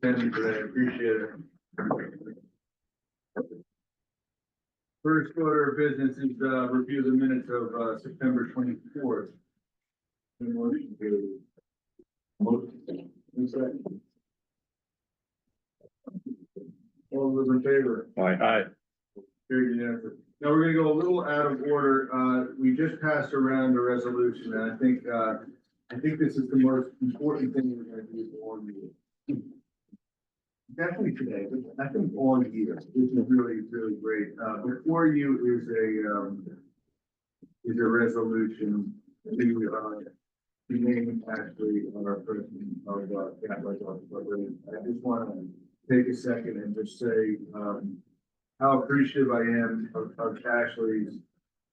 attending today. I appreciate it. First order of business is review the minutes of September 24th. Motion to second. All those in favor? Aye. Carried unanimously. Now we're gonna go a little out of order. We just passed around a resolution, and I think this is the most important thing we're gonna do for all year. Definitely today, but I think all year. This is really, really great. Before you is a resolution to name actually our person of Catholic Office. I just want to take a second and just say how appreciative I am of Ashley's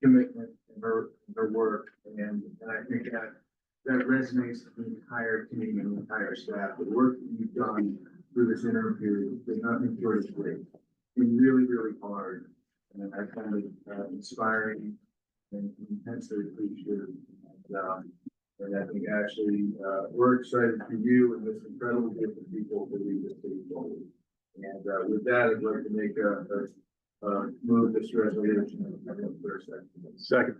commitment and her work, and I think that resonates with the entire team and the entire staff. The work that you've done through this interim period has been nothing short of great. It's been really, really hard, and I found it inspiring and intensely appreciative. And I think Ashley, we're excited for you and this incredible group of people to lead this city forward. And with that, I'd like to make move this resolution. Second.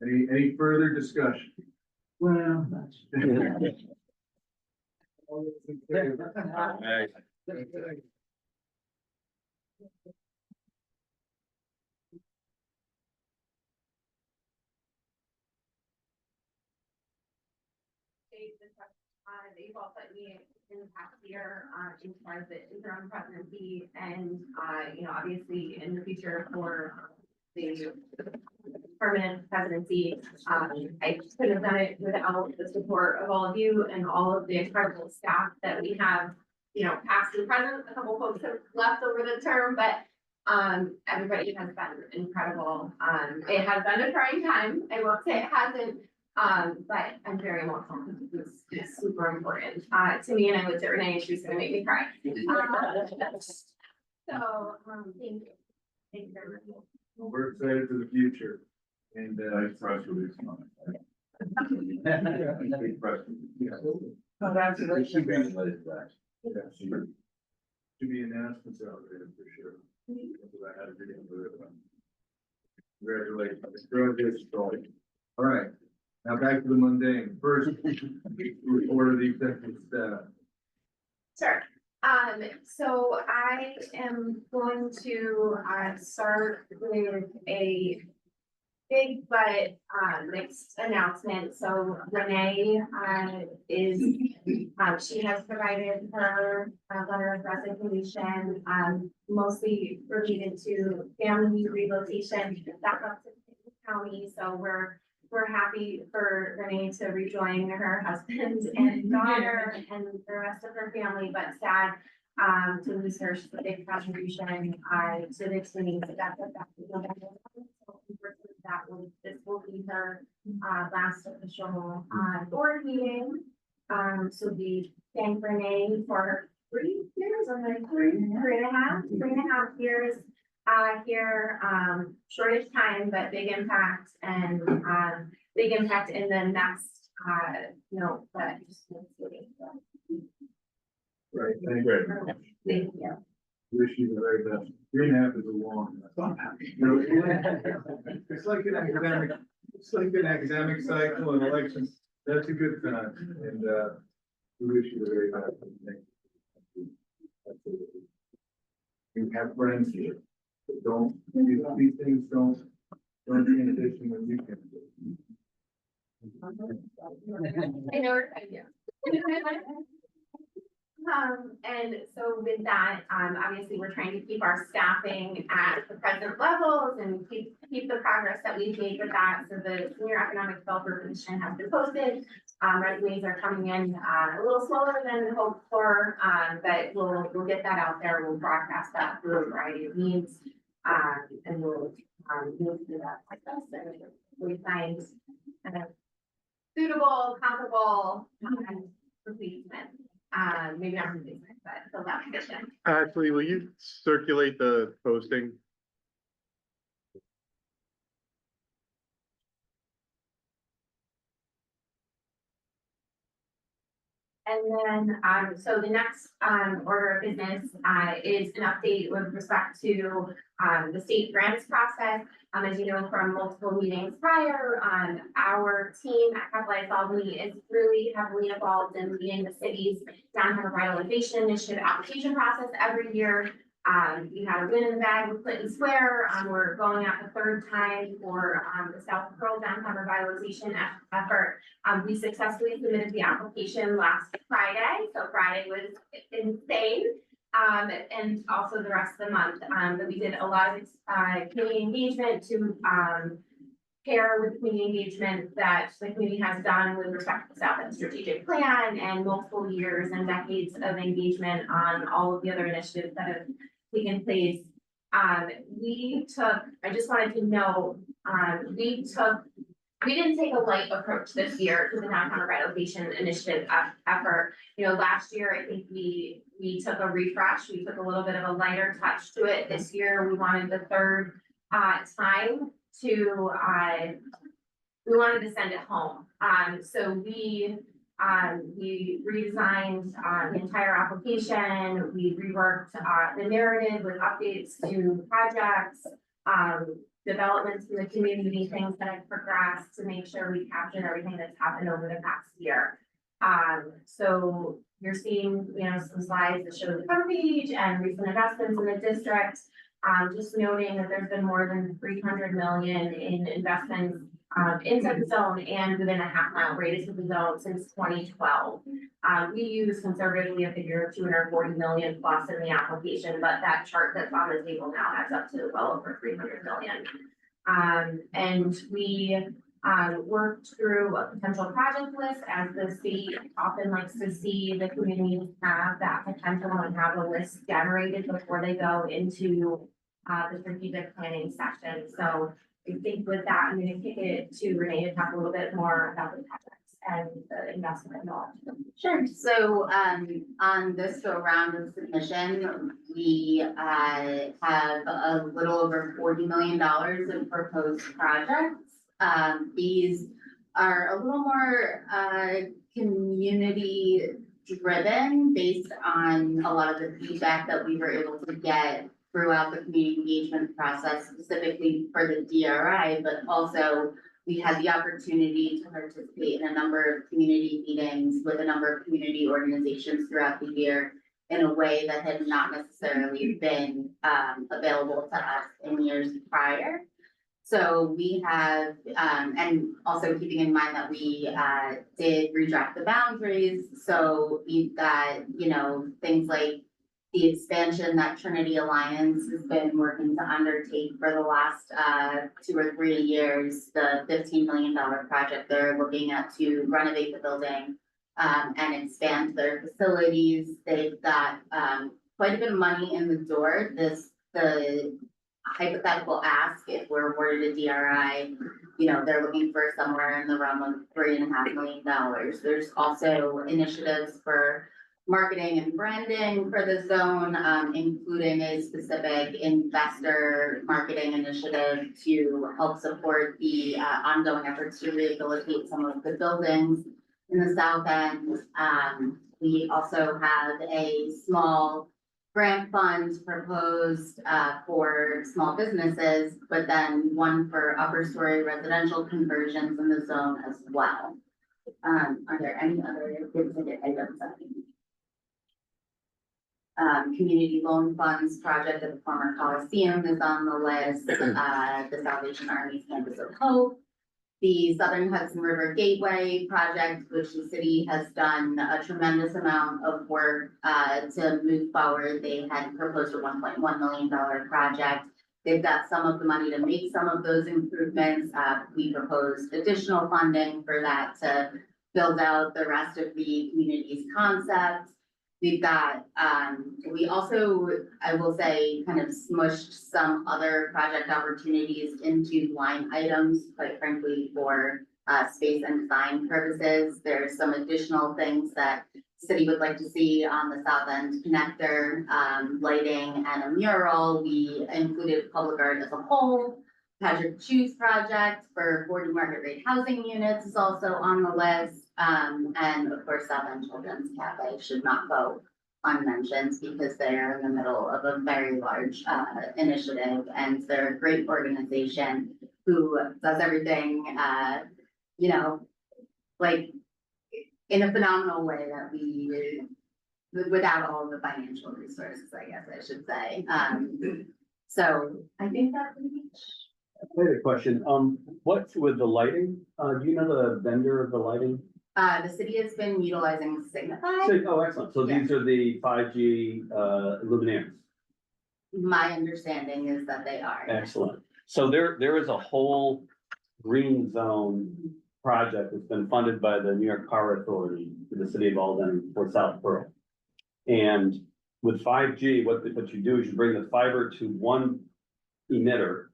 Any further discussion? Well, All those in favor? Aye. They've all put me in the past year in charge of the interim presidency, and obviously in the future for the permanent presidency. I couldn't have done it without the support of all of you and all of the incredible staff that we have, past and present. A couple folks have left over the term, but everybody has been incredible. It has been a trying time. I won't say it hasn't. But I'm very emotional because it's super important to me, and I looked at Renee and she was gonna make me cry. Thank you. Thank you very much. Well, we're excited for the future, and Press release on it. Big press release. yeah, congratulations. Should be related to that. should be announcements out there for sure. That's what I had to do. Congratulations, Troy. All right, now back to the mundane. First, report of the executive staff. Sure. So I am going to start with a big but mixed announcement. So Renee she has provided her letter of resignation, mostly related to family relocation back up to the county. So we're happy for Renee to rejoin her husband and daughter and the rest of her family, but sad to lose her. She's a big contribution to the team. So that's effective November. So unfortunately, this will be her last official board meeting. So we thank Renee for her 3 years, or like three and a half years here, shortest time, but big impact, and big impact in the next note that just Right, thank you very much. thank you. Wish you the very best. 3.5 is a long. It's like an academic cycle and elections. That's a good time, and we wish you the very best. Thank you. Absolutely. You have friends here, but these things don't transition when you can. I know we're kind of. And so with that, obviously we're trying to keep our staffing at the present levels and keep the progress that we've made with that. So the senior economic developer position has been posted. Resumes are coming in a little slower than hoped for, but we'll get that out there. We'll broadcast that through a variety of means, and we'll move through that process. And we find suitable, comparable replacement. Maybe not replacement, but fill that position. Ashley, will you circulate the posting? And then, so the next, order of business, is an update with respect to, the state grants process. As you know, from multiple meetings prior, our team at CAC Board is really heavily involved in leading the city's downtown revitalization initiative application process every year. We had a win in the bag with Clinton Square. We're going out the third time for, the South Pearl downtown revitalization effort. We successfully submitted the application last Friday, so Friday was insane. And also the rest of the month, but we did a lot of, community engagement to, pair with community engagement that the community has done with respect to the South End Strategic Plan and multiple years and decades of engagement on all of the other initiatives that have taken place. I just wanted to know, we didn't take a light approach this year to the downtown revitalization initiative effort. You know, last year, I think we took a refresh, we took a little bit of a lighter touch to it. This year, we wanted the third time to, we wanted to send it home. So we redesigned the entire application, we reworked the narrative with updates to projects, developments in the community, things that have progressed to make sure we capture everything that's happened over the past year. So you're seeing, you know, some slides that show the cover page and recent investments in the district. Just noting that there's been more than 300 million in investments inside the zone and within a half-mile radius of the zone since 2012. We use conservatively a figure of 240 million plus in the application, but that chart that's on the table now adds up to well over 300 million. And we worked through a potential project list, as the state often likes to see the communities have that potential and have a list generated before they go into the strategic planning session. So I think with that, I'm going to kick it to Renee to talk a little bit more about the projects and the investment involved. Sure. So on this go round of submission, we have a little over $40 million in proposed projects. These are a little more community driven based on a lot of the feedback that we were able to get throughout the community engagement process, specifically for the DRI, but also we had the opportunity to participate in a number of community meetings with a number of community organizations throughout the year in a way that had not necessarily been available to us in years prior. So we have, and also keeping in mind that we did redraft the boundaries. So we've got, you know, things like the expansion that Trinity Alliance has been working to undertake for the last 2 or 3 years, the $15 million project they're looking at to renovate the building and expand their facilities. They've got quite a bit of money in the door. The hypothetical ask, if we're awarded a DRI, you know, they're looking for somewhere in the realm of $3.5 million. There's also initiatives for marketing and branding for the zone, including a specific investor marketing initiative to help support the ongoing efforts to rehabilitate some of the buildings in the South End. We also have a small grant fund proposed for small businesses, but then one for upper story residential conversions in the zone as well. Are there any other big ticket items? Community loan funds project at the former Coliseum is on the list. The Salvation Army's Campus of Hope. The Southern Hudson River Gateway project, which the city has done a tremendous amount of work to move forward. They had proposed a $1.1 million project. They've got some of the money to make some of those improvements. We proposed additional funding for that to build out the rest of the community's concept. We've got, we also, I will say, kind of smushed some other project opportunities into line items, quite frankly, for space and design purposes. There's some additional things that the city would like to see on the South End connector, lighting and a mural. We included public art as a whole, Patrick Choose project for 40 market rate housing units is also on the list. And of course, South End Children's Cafe should not go unmentioned because they're in the middle of a very large initiative, and they're a great organization who does everything, you know, like in a phenomenal way that we, without all the financial resources, I guess I should say. So I think that's I had a question, what's with the lighting? Do you know the vendor of the lighting? the city has been utilizing Signify. Oh, excellent, so these are the 5G luminaires. My understanding is that they are. Excellent, so there is a whole green zone project that's been funded by the New York Power Authority for the city of Albany for South Pearl. And with 5G, what you do is you bring the fiber to one emitter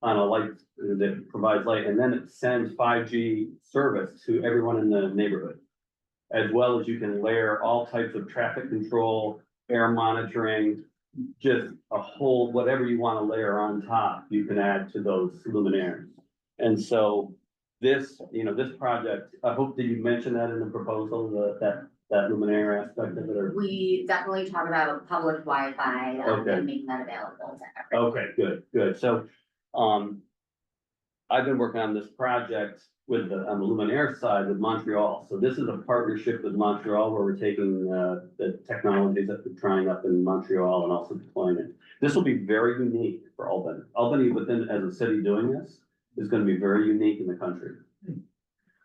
on a light that provides light, and then it sends 5G service to everyone in the neighborhood. As well as you can layer all types of traffic control, air monitoring, just a whole, whatever you want to layer on top, you can add to those luminaires. And so this, this project, I hope, did you mention that in the proposal, that luminaire aspect of it, or? We definitely talk about public Wi-Fi Okay. and making that available to everyone. Okay, good. So, I've been working on this project with on the luminaire side with Montreal. So this is a partnership with Montreal where we're taking, the technologies that we're trying up in Montreal and also deploying it. This will be very unique for Albany. Albany as a city doing this is gonna be very unique in the country.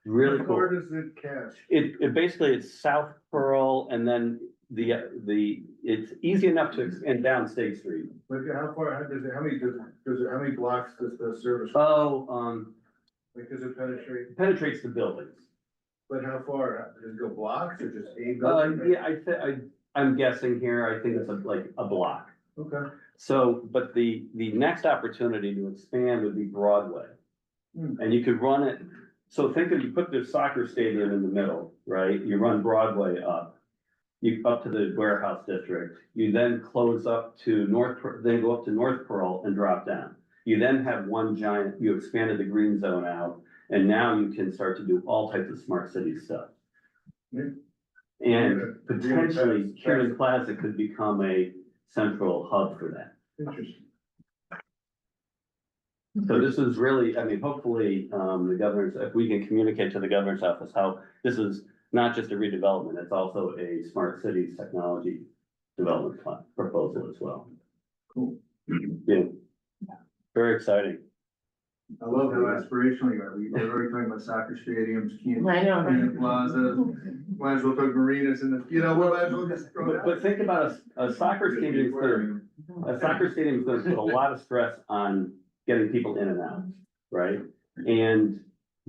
Really How cool. far does it catch? It basically, it's South Pearl, and then it's easy enough to expand down State Street. Like, how far, how many blocks does the service, Oh, like, does it penetrate? penetrates the buildings. But how far, does it go blocks or just a building? Yeah, I'm guessing here, I think it's like a block. Okay. So, but the next opportunity to expand would be Broadway. And you could run it, so think of, you put the soccer stadium in the middle, right? You run Broadway up. You up to the warehouse district, you then close up to then go up to North Pearl and drop down. You then have one giant, you expanded the green zone out, and now you can start to do all types of smart city stuff. Yeah. And potentially Kieran Plaza could become a central hub for that. Interesting. So this is really, I mean, hopefully, the governor's, if we can communicate to the governor's office how this is not just a redevelopment, it's also a smart cities technology development plan proposal as well. Cool. Yeah, very exciting. I love how aspirational you are. We're already talking about soccer stadiums, I know, right? Keenan Plaza, might as well talk marinas and we might as well just throw it out. But think about a soccer stadium, a soccer stadium is gonna put a lot of stress on getting people in and out, right? And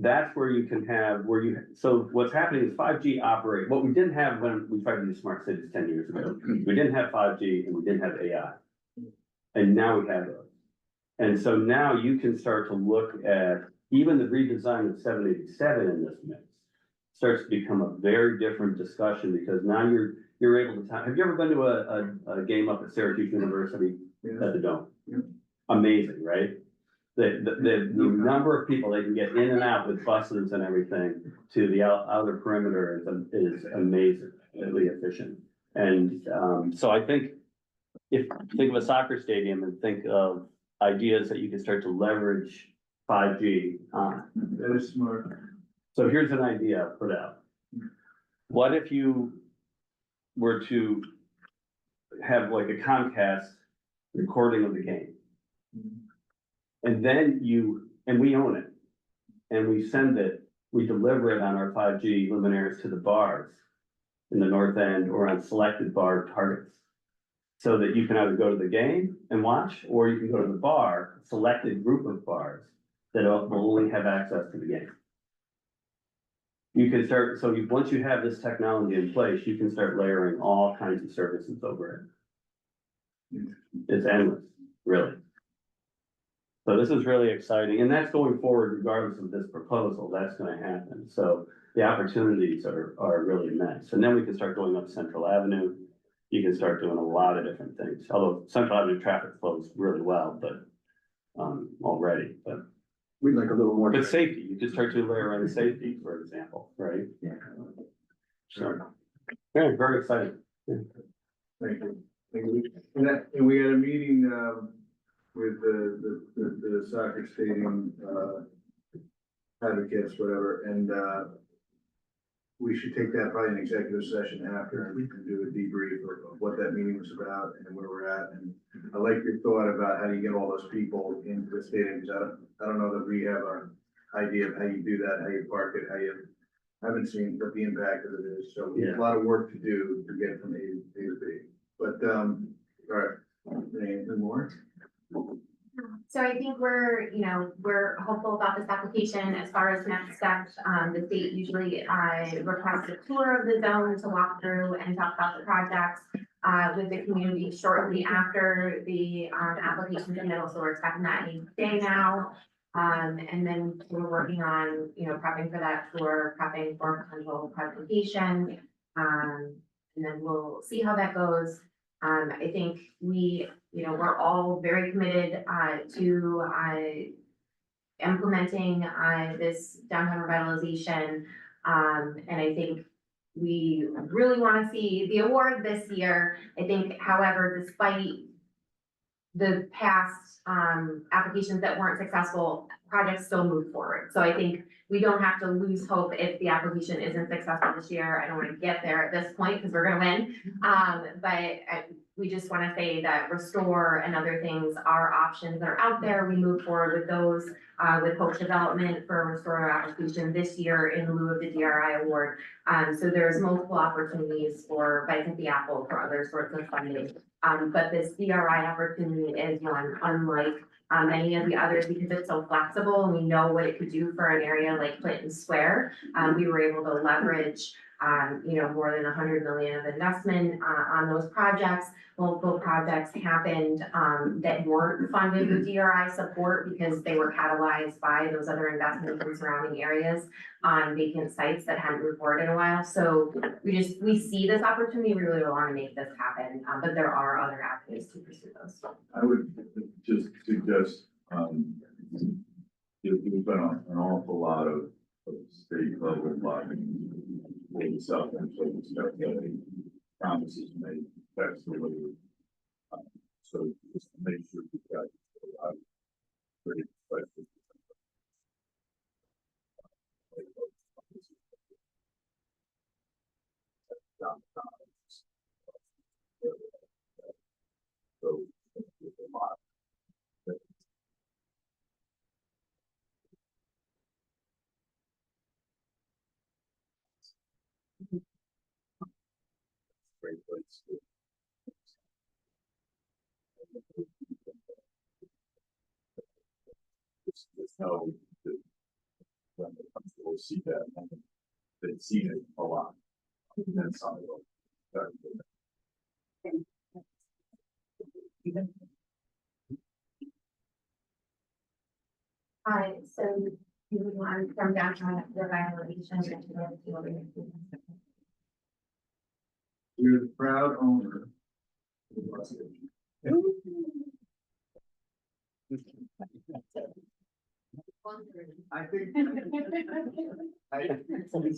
that's where you can have, so what's happening is 5G operate, what we didn't have when we tried to do smart cities 10 years ago, we didn't have 5G and we didn't have AI. And now we have those. And so now you can start to look at even the redesign of 787 in this mix starts to become a very different discussion because now you're able to, have you ever been to a game up at Syracuse University at the Dome? Yeah. Amazing, right? The number of people they can get in and out with buses and everything to the outer perimeter is amazingly efficient. And so I think think of a soccer stadium and think of ideas that you can start to leverage 5G on. That is smart. So here's an idea I put out. What if you were to have like a Comcast recording of the game? And then we own it. And we send it, we deliver it on our 5G luminaires to the bars in the north end or on selected bar targets. So that you can either go to the game and watch, or you can go to the bar, selected group of bars that will only have access to the game. You can start, once you have this technology in place, you can start layering all kinds of services over it. It's endless, really. So this is really exciting, and that's going forward regardless of this proposal, that's gonna happen. So the opportunities are really immense. And then we can start going up Central Avenue. You can start doing a lot of different things, although Central Avenue traffic flows really well, but already, but, We'd like a little more. but safety, you just start to layer in safety, for example, right? Yeah. Sure. Yeah, very excited. Thank you. Thank you. And we had a meeting, with the soccer stadium, advocates, whatever, and, we should take that probably an executive session after and do a debrief of what that meeting was about and where we're at. And I like your thought about how do you get all those people into the stadium, because I don't know that we have an idea of how you do that, how you park it, how you, I haven't seen what the impact of it is, so we have a lot of work to do to get from A to B. But, all right, anything more? So I think we're hopeful about this application as far as next steps. The state usually, requests a tour of the zone to walk through and talk about the projects, with the community shortly after the, application submittal, so we're expecting that any day now. And then we're working on, prepping for that tour, prepping for potential presentation. And then we'll see how that goes. I think we're all very committed, to, implementing, this downtown revitalization. And I think we really want to see the award this year. I think, however, despite the past, applications that weren't successful, projects still move forward. So I think we don't have to lose hope if the application isn't successful this year. I don't want to get there at this point because we're gonna win. We just want to say that Restore and other things are options that are out there. We move forward with those, with Hope Development for a Restore application this year in lieu of the DRI award. So there's multiple opportunities for bites at the apple for other sorts of funding. But this DRI opportunity is one unlike many of the others because it's so flexible and we know what it could do for an area like Clinton Square. We were able to leverage, more than 100 million of investment on those projects. Multiple projects happened that weren't funded with DRI support because they were catalyzed by those other investments in surrounding areas on vacant sites that hadn't moved forward in a while. So we see this opportunity, we really want to make this happen, but there are other avenues to pursue those. I would just suggest, there's been an awful lot of state level lobbying, maybe stuff and so stuff that promises made, that's the way. So just to make sure we've got a lot of great questions. So, there's a lot. Great place to. Just know that when the council will see that, and they've seen it a lot. That's how it'll. So you would want from downtown revitalization to the. You're the proud owner. of the bus station. I think.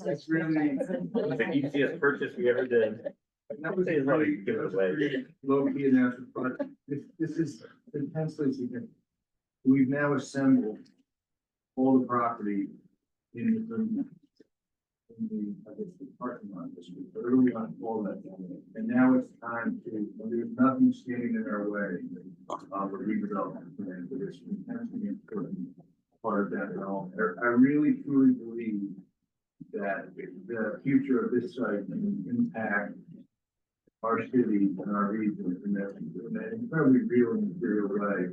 It's really. The easiest purchase we ever did. That was Say really give it away. low key announcement, but this is intensely significant. We've now assembled all the property in I guess, the parking lot this week, but early on, all that. And now it's time to, there's nothing standing in our way, with redevelopment plan for this intensely important part of that at all. I really truly believe that the future of this site can impact our city and our region in an incredibly real and material way.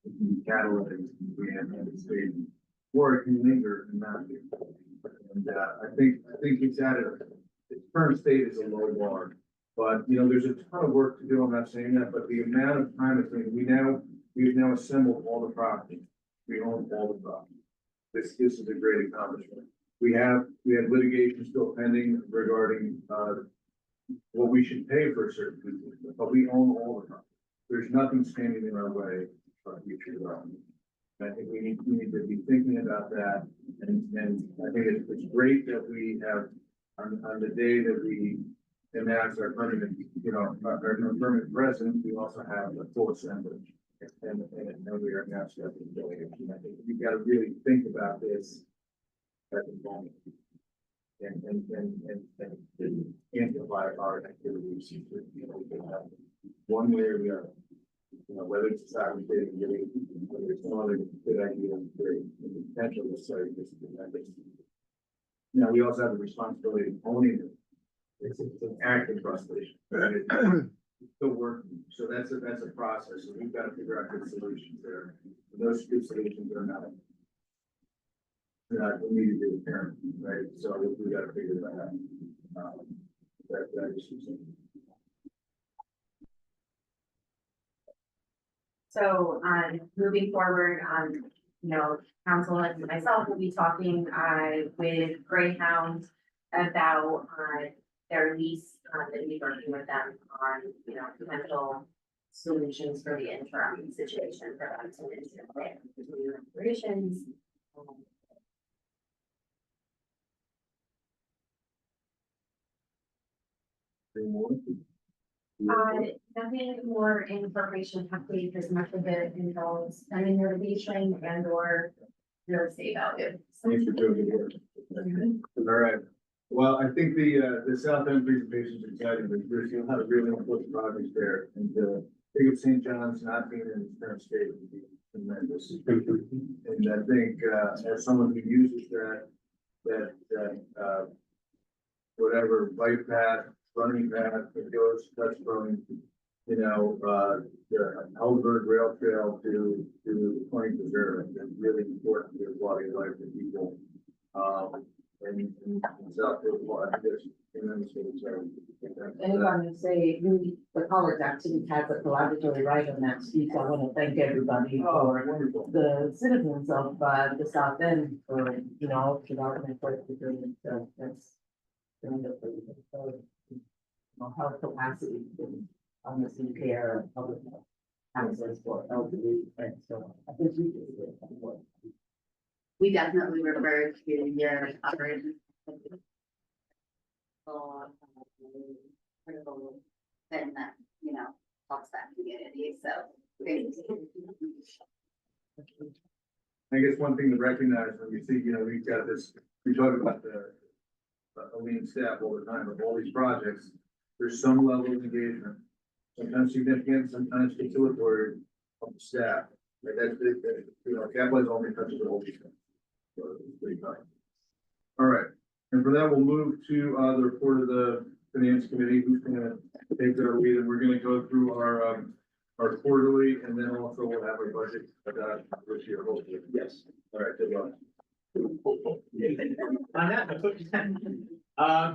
It can be catalytic, we have the state, or it can linger and not be. And I think it's at its current state is a low bar, but there's a ton of work to do. I'm not saying that, but the amount of time it's been, we've now assembled all the property. We own all the property. This is a great accomplishment. We have litigation still pending regarding what we should pay for certain people, but we own all the property. There's nothing standing in our way. our future development. I think we need to be thinking about that, and I think it's great that we have, on the day that we announce our permanent, our permanent president, we also have a full assembly. And we are now stepping into it. I think we've got to really think about this at the moment. And amplify our activities. One way or the other. Whether it's decided we did, whether it's one other good idea, the potential to say this is tremendous. We also have the responsibility of owning it. It's an active frustration. It's still working, so that's a process, so we've got to figure out good solutions there. And those good solutions are not immediately apparent, right? So we got to figure that out. That is something. So, moving forward, council and myself will be talking, with Greyhound about, their lease, and be working with them on, potential solutions for the interim situation for them to integrate into new operations. Nothing more information update as much of it involves pending litigation and or real estate value. Thanks for doing the work. All right. Well, I think the South End presentation is exciting, but there's a lot of really important projects there, and think of St. John's not being in its current state would be tremendous. And I think as someone who uses that whatever bike path, running path that goes touch from the Helderberg Rail Trail to the Point Preserve, it's really important to the quality of life of people. And Southfield, well, I think there's tremendous things. Anyone to say, the college actually has a collaboratory right on that street, so I want to thank everybody for Wonderful. the citizens of the South End for, development work to do, so that's wonderful. So, health capacity, honestly care of public health access for elderly, and so I think we did it. We definitely refer to your operations. Critical thing that, helps that community, so. Thank you. I guess one thing to recognize when you see, we've got this, we talk about the lean staff all the time of all these projects. There's some level of engagement, sometimes significant, sometimes conciliatory of the staff. Like Capitalize only touches the whole thing. So it's pretty fine. All right, and for that, we'll move to the report of the Finance Committee, who's going to take their lead, and we're going to go through our quarterly, and then also we'll have our budget this year, hopefully. Yes. All right, good luck. On that,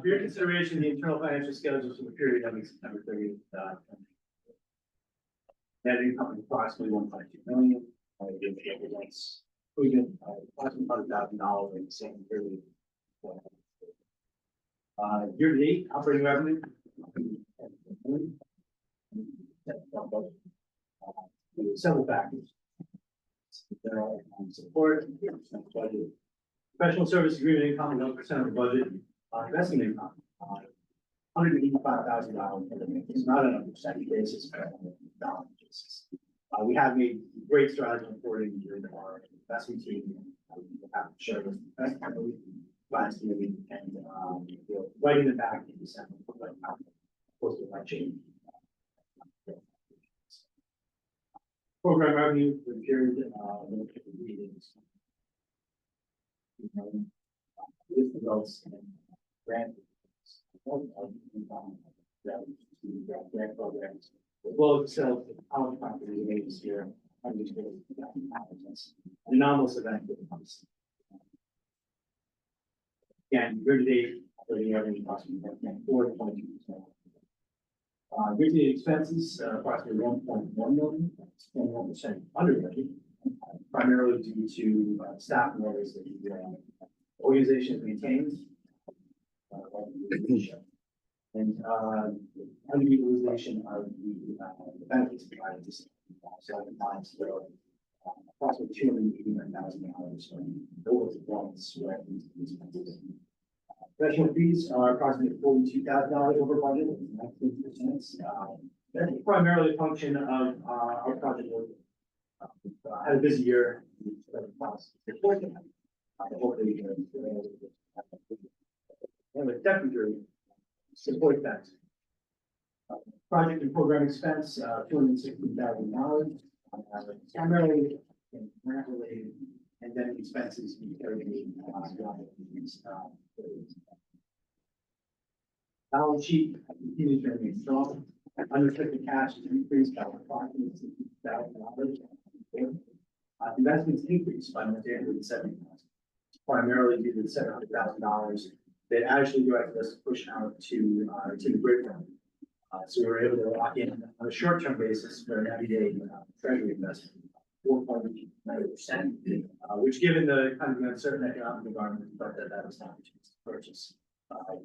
for your consideration, the internal financial schedules for the period ending September 30th. Net income is approximately 1.2 million. Again, the evidence, approximately $100,000 in the same period. Year to date, operating revenue. Several factors. Support, budget. Professional service agreement income, 1% of the budget. Investment income, $185,000. It's not on a percentage basis, but on a dollar basis. We have made great strides in reporting during our investment team. We have shared with the best last year, and right in the back in December, but of course, it might change. Program revenue for the period, meetings. This results in grant. Grant programs, as well as sales of college property made this year. An anomalous event that comes. Again, year to date, operating revenue approximately 4.2%. Year to date expenses, approximately 1.1 million, 21% under budget, primarily due to staff members that the organization maintains. And, underutilization of the benefits provided to seven times, so approximately $289,000 from over performance. Professional fees are approximately $42,000 over budget, 19%. That's primarily a function of our project work. Had a busy year. Hopefully, definitely support that. Project and program expense, $260,000. Primarily grant related, and then expenses we carry. Balance sheet continues to remain strong. Unrestricted cash has increased by approximately $60,000. Investments increased by $170,000, primarily due to the $700,000 that actually directed us to push out to the grid fund. So we were able to lock in on a short-term basis for an everyday treasury investment, 4.9%, which given the kind of uncertain economic environment, we thought that that was an opportunity to purchase.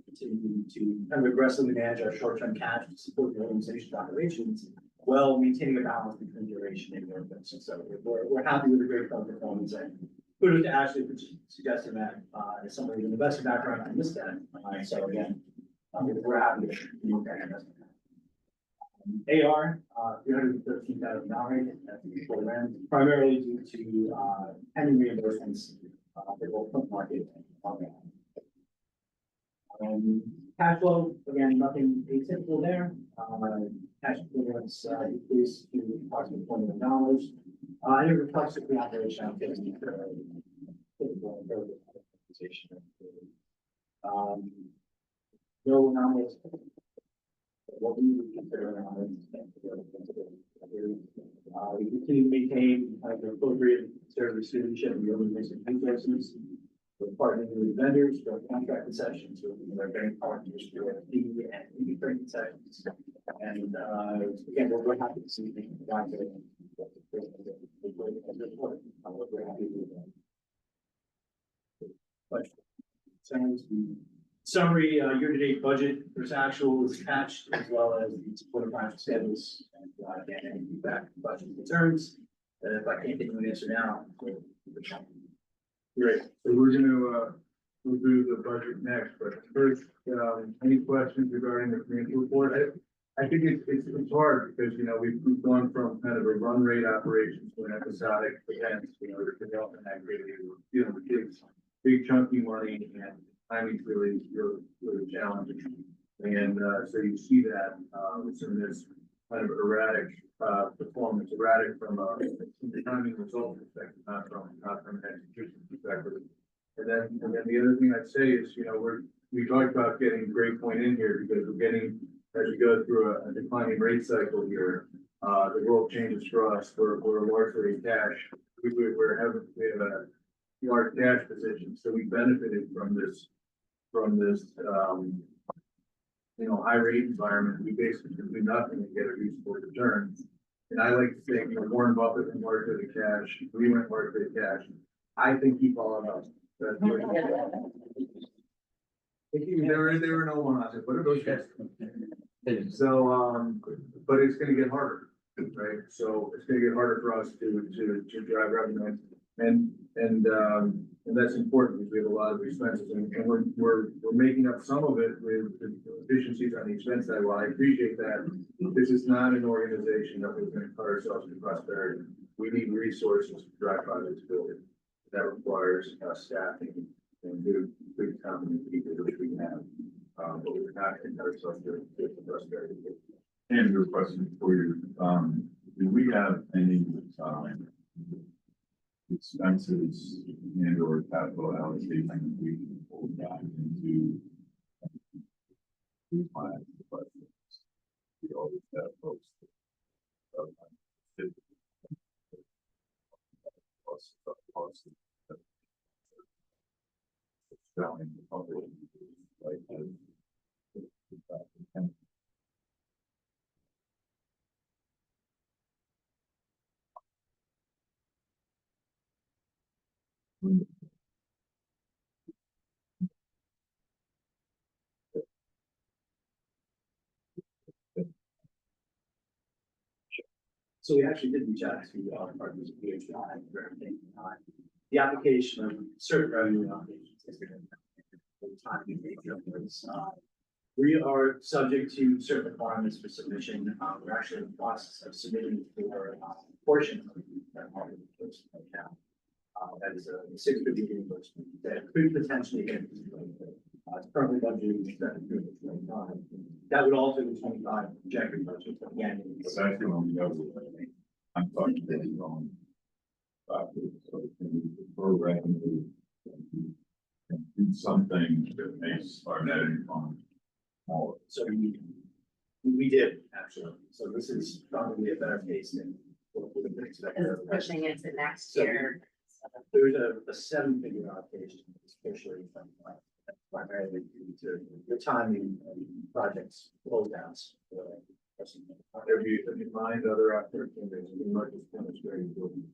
Continue to kind of aggressively manage our short-term cash to support the organization's operations, while maintaining a balance between duration and investment. So we're happy with the great fund performance, and kudos to Ashley for suggesting that, as somebody with an investor background, I missed that. So again, we're happy with that investment. AR, $313,000 at the program, primarily due to pending reimbursements for both market and program. Cash flow, again, nothing atypical there. Cash equivalents increased to approximately $20 million. And it reflects the operation activity for the organization. No numbers. What we would consider we continue to maintain the appropriate service stewardship and the organization resources. We're partnering with vendors for contract concessions, with our bank partners for fee and fee concessions. And again, we're happy to see the we're happy with that. But sounds the summary year-to-date budget, there's actual is attached, as well as the support of financial schedules, and again, any feedback, questions, concerns. If I can't get you an answer now, Great, so we're gonna we'll do the budget next, but first, any questions regarding the financial report? I think it's hard because, you know, we've gone from kind of a run rate operations to an episodic events, you know, the development activity, you know, the big chunky money, and timing's really challenging. And so you see that it's in this kind of erratic performance, erratic from a timing result perspective, not from an execution perspective. And then the other thing I'd say is, you know, we talked about getting Great Point in here because we're getting, as we go through a declining rate cycle here, the world changes for us. We're largely cash. We have a large cash position, so we benefited from this, you know, high rate environment. We basically do nothing and get a reasonable return. And I like to think, you know, Warren Buffett went largely to cash. We went largely to cash. I think he followed us. That's what there were no one on it, but it was guys. So, but it's gonna get harder, right? So it's gonna get harder for us to drive revenue, and that's important because we have a lot of expenses, and we're making up some of it with the efficiencies on the expense side. While I appreciate that, this is not an organization that we're gonna cut ourselves to prosperity. We need resources to drive profitability. That requires staffing and good competent people that we can have. But we're not going to cut ourselves to prosperity. And your question for you, do we have any expenses and or capital allocation that we can pull back into finance questions? We always have folks. Selling the public, like So we actually did reach out to our partners at PHI for everything. The application of certain revenue obligations. Is going to time we make those. We are subject to certain requirements for submission. We're actually in the process of submitting for a portion of that account. That is a 650 reimbursement that could potentially get. It's currently budgeted to $7 million. That would alter the 25 projected budget, but again. But that's the only other way. I'm talking about the wrong. So for revenue. And do something that makes our net income smaller. So we did, actually. So this is probably a better case than what we would expect. It's pushing into next year. There's a 7-figure allocation, especially from primarily due to the timing of projects closedowns. Have you mind other opportunities, the market is very important.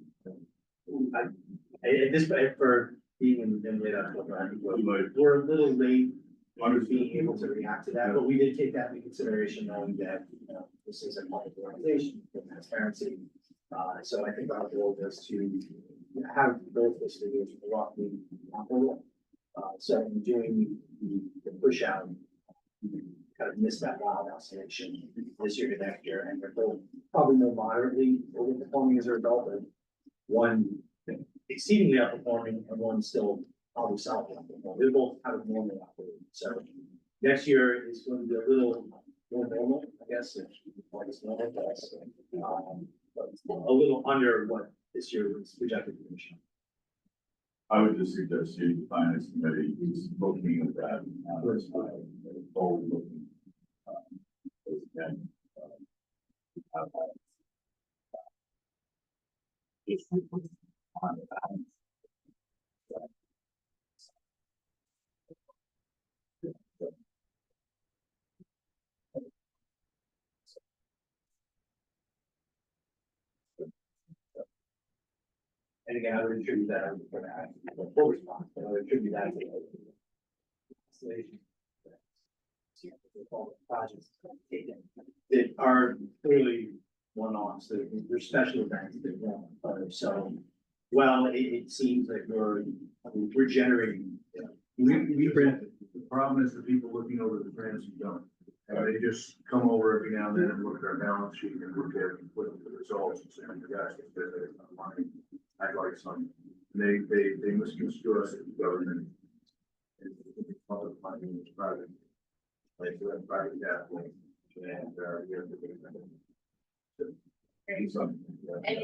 At this point, for being in late October, I think we're a little late on being able to react to that, but we did take that into consideration, knowing that, you know, this is a public organization, for transparency. So I think our goal is to have both those figures roughly comparable. So in doing the push out, we kind of missed that wild oscillation this year to next year, and we're both probably more moderately overperforming as a result, but one exceedingly outperforming and one still probably solid outperforming. They're both kind of normally operating. So next year is going to be a little more normal, I guess, if it's normal for us. But a little under what this year was projected to be. I would just suggest you, the finance committee, is looking at that. Forward looking. Again. Have that. Just on the balance. And again, I would attribute that, I'm going to add a full response, but I would attribute that to oscillation. All the projects taken that are clearly one-offs, they're special events that won't occur. So, well, it seems like we're generating. We grant, the problem is the people looking over the grants who don't. And they just come over every now and then and look at our balance sheet and look at the results and say, oh my gosh, there's money. I'd like some. They misconstrue us as government. It's public money, it's private. Like, we have private capital and, we have to. Great. And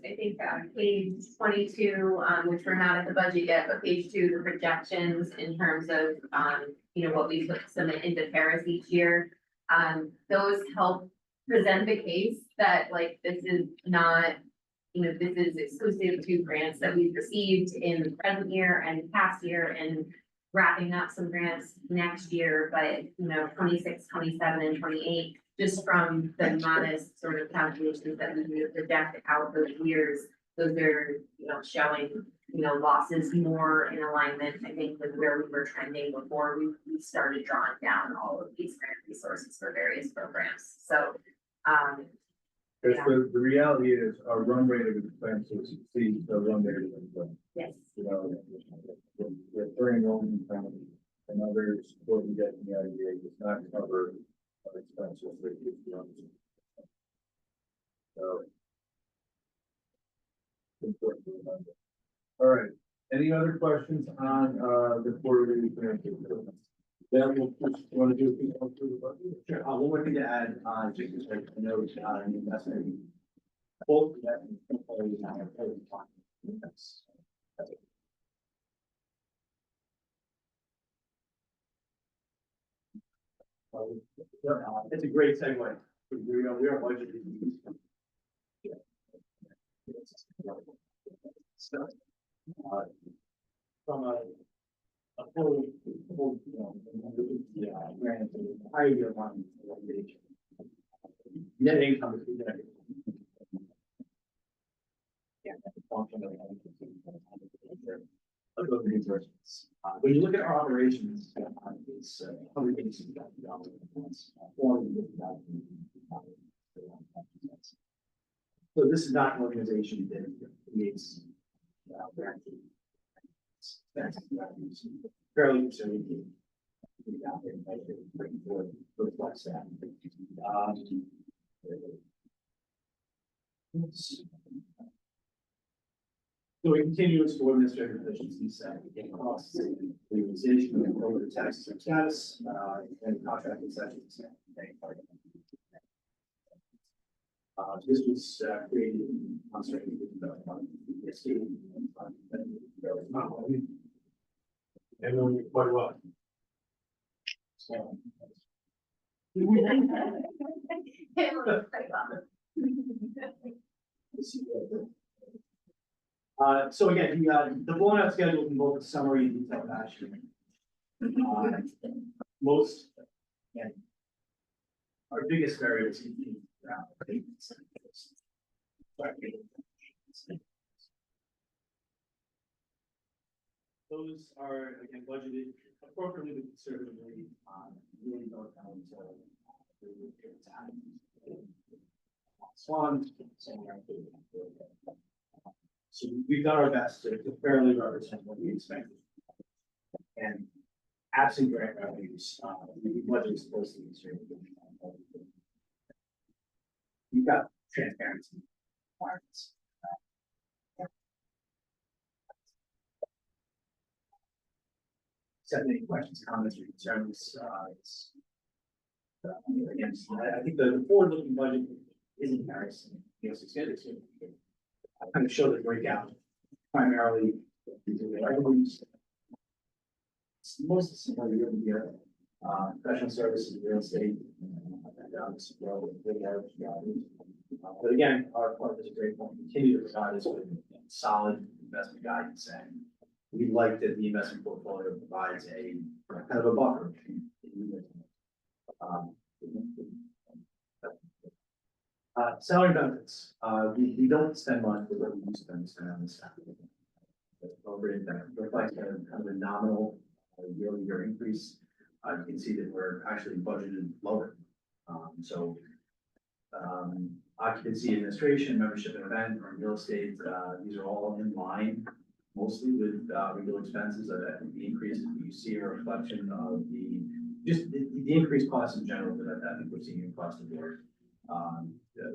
I think page 22, which we're not at the budget yet, but page 2, the projections in terms of, you know, what we put submit into Paris each year. Those help present the case that like, this is not, you know, this is exclusive to grants that we've received in the present year and past year and wrapping up some grants next year, but you know, 26, 27, and 28, just from the modest sort of calculations that we do to project out those years, those are, you know, showing, you know, losses more in alignment, I think, with where we were trending before we started drawing down all of these grant resources for various programs. So, Because the reality is our run rate of expenses exceeds the run rate of income. Yes. You know, we're bringing on income and others, what we get in the idea does not cover our expenses that you know. So. Important to remember. All right, any other questions on the quarterly financial statement? Then we'll just want to do a few more through the budget. Sure, one more thing to add, just as a note, an investment. Both that and employees now are paid upon. That's it. It's a great segue. We are budgeting. Yeah. So, from a full, you know, yeah, grant, higher one. Net income is projected. Yeah, that's a function of those reimbursements. When you look at our operations, it's $180,000. So this is not an organization that creates. Guaranteed. That's fairly conservative. Out there, like, bring forward, reflects that. So we continue to explore administrative efficiencies, getting costs, legalization, and over the taxes and status, and contract concessions. This was created in concert with the state. Everyone quite well. So. So again, the blown out schedule in both the summary and detailed action. Most, again, our biggest variance in around payments. Those are, again, budgeted appropriately but conservatively, really don't come until. Swan. So we've done our best to fairly represent what we expected. And absent grant revenues, the budget is supposed to be certain. We've got transparency requirements. Except any questions, comments, or concerns, again, I think the forward-looking budget is in comparison. Yes, it's good. I kind of show the breakout primarily. Most similar year to year, professional services, real estate. But again, our part is a great point. Continue to provide us with solid investment guidance, and we like that the investment portfolio provides a kind of a buffer. Salary benefits, we don't spend much, but what we do spend on this staff. Appropriate that reflects kind of a nominal year-over-year increase. You can see that we're actually budgeted lower. Occupancy, administration, membership and event, or real estate, these are all in line mostly with regular expenses. I think the increases that you see are a reflection of the increased costs in general that I think we're seeing across the board.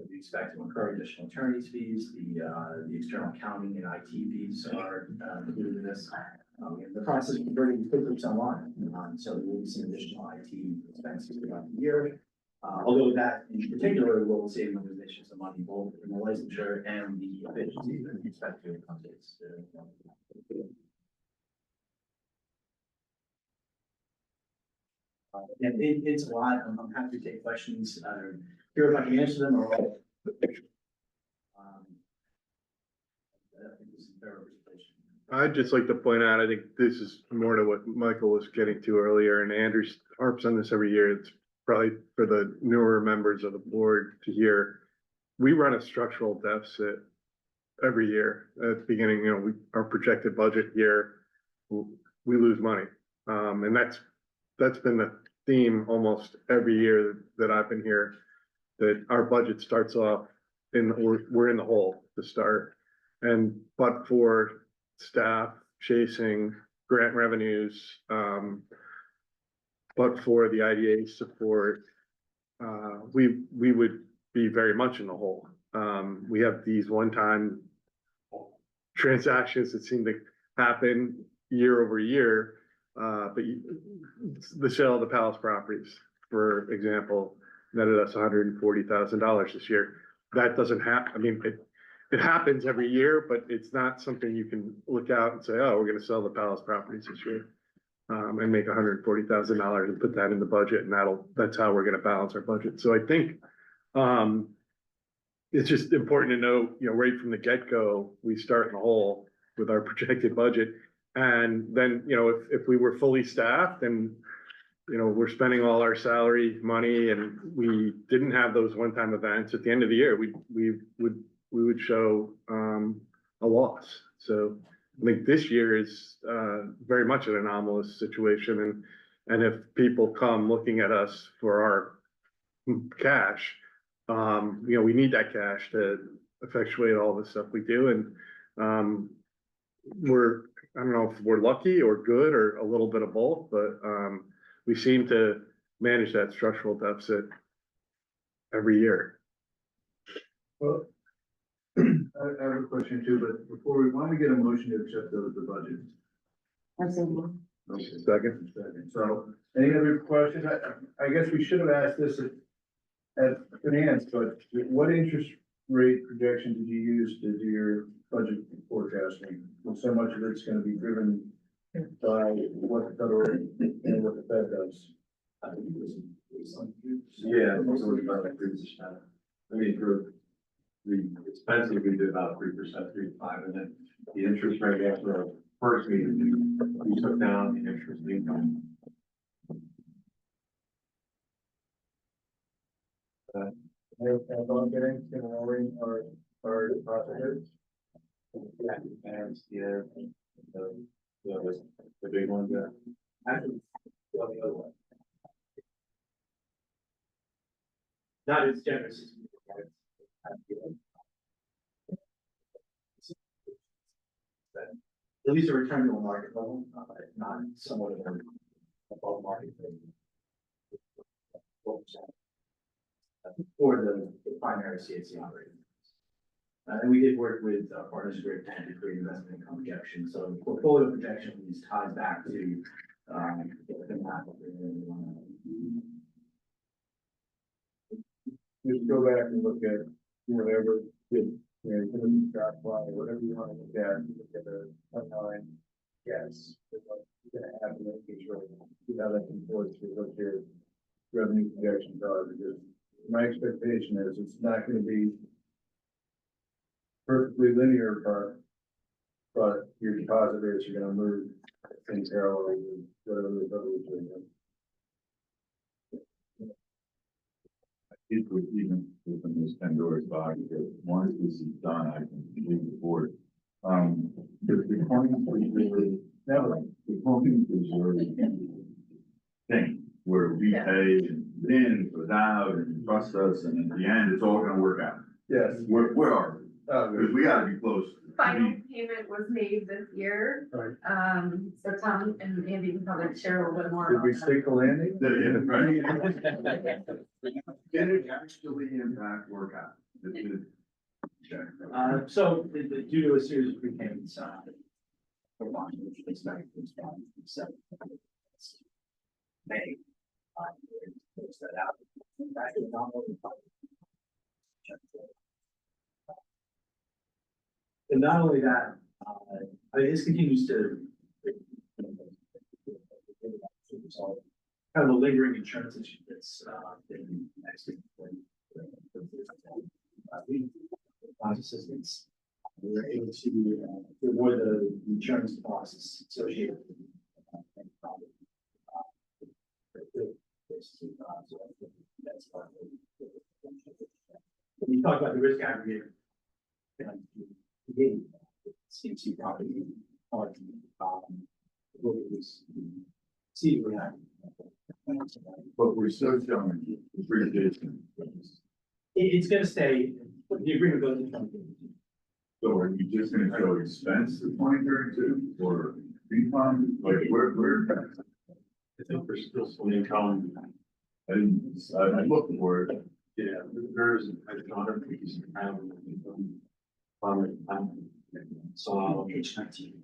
We expect to incur additional attorney's fees, the external accounting and IT fees are included in this. We're in the process of converting QuickBooks online, so there will be some additional IT expenses throughout the year. Although that in particular will save the organization some money, both in the licensure and the efficiency that we expect to come to this. And it's a lot. I'm happy to take questions, here if I can answer them or. I think this is a fair representation. I'd just like to point out, I think this is more to what Michael was getting to earlier, and Andrew harps on this every year. It's probably for the newer members of the board to hear. We run a structural deficit every year. At the beginning, our projected budget year, we lose money. And that's been the theme almost every year that I've been here, that our budget starts off we're in the hole to start. But for staff chasing grant revenues, but for the IDA support, we would be very much in the hole. We have these one-time transactions that seem to happen year over year. But the sale of the Palace properties, for example, netted us $140,000 this year. That doesn't happen. I mean, it happens every year, but it's not something you can look out and say, oh, we're going to sell the Palace properties this year, and make $140,000 and put that in the budget. And that's how we're going to balance our budget. So I think, it's just important to know, right from the get-go, we start in the hole with our projected budget. And then, if we were fully staffed and, we're spending all our salary money and we didn't have those one-time events at the end of the year, we would show a loss. So I think this year is very much an anomalous situation. And if people come looking at us for our cash, we need that cash to effectuate all the stuff we do, and, I don't know if we're lucky or good or a little bit of both, but, we seem to manage that structural deficit every year. Well, I have a question too, but before we want to get a motion to accept the budget. Absolutely. Okay, Second. So, any other questions? I guess we should have asked this at finance, but what interest rate projection did you use to do your budget forecasting? And so much of it's gonna be driven by what the federal and what the Fed does. Yeah, most of it's about like 3%. I mean, for the expensive, we did about 3%, 3 to 5, and then the interest rate after our first meeting, we took down the interest income. Have all getting to lowering our deposit rates? Yeah, and the big one, yeah. Actually, well, the other one. Not as generous as we would. At least a return to a market level, not somewhat of an above market rate. For the primary CAC operating. And we did work with Partners Group to create investment income projection, so the portfolio projection is tied back to, the map of Just go back and look at whatever, whatever you want to look at the online, yes. You're gonna have to make it really, see how that conforms to what your revenue projections are, because my expectation is it's not gonna be perfectly linear, but your deposit rates are gonna move in parallel with whatever the federal is doing. It would even open this Pandora's box, because once this is done, I can leave the board. The coin preserve, the coin preserve thing, where we pay and then it goes out and trust us, and at the end, it's all gonna work out. Yes. Where are we? Because we gotta be close. Final payment was made this year. Right. So Tom and Andy can probably share a little bit more. Did we about stick the landing? Can it actually impact workout? so due to a series of prepayments, for launch, which is expected to start in 7 May. Close that out. Actually, not only and not only that, I mean, this continues to kind of a lingering insurance issue that's been next assistance. We were able to avoid the insurance costs associated with when you talk about the risk aggregator, CMC property, see what happens. But we're still showing appreciation. It's gonna stay, the agreement goes into 2022. So are you just gonna show expense for 2032 or refund? Like where? I think there's still some income. I looked for it. Yeah, there's, I don't think he's having. So,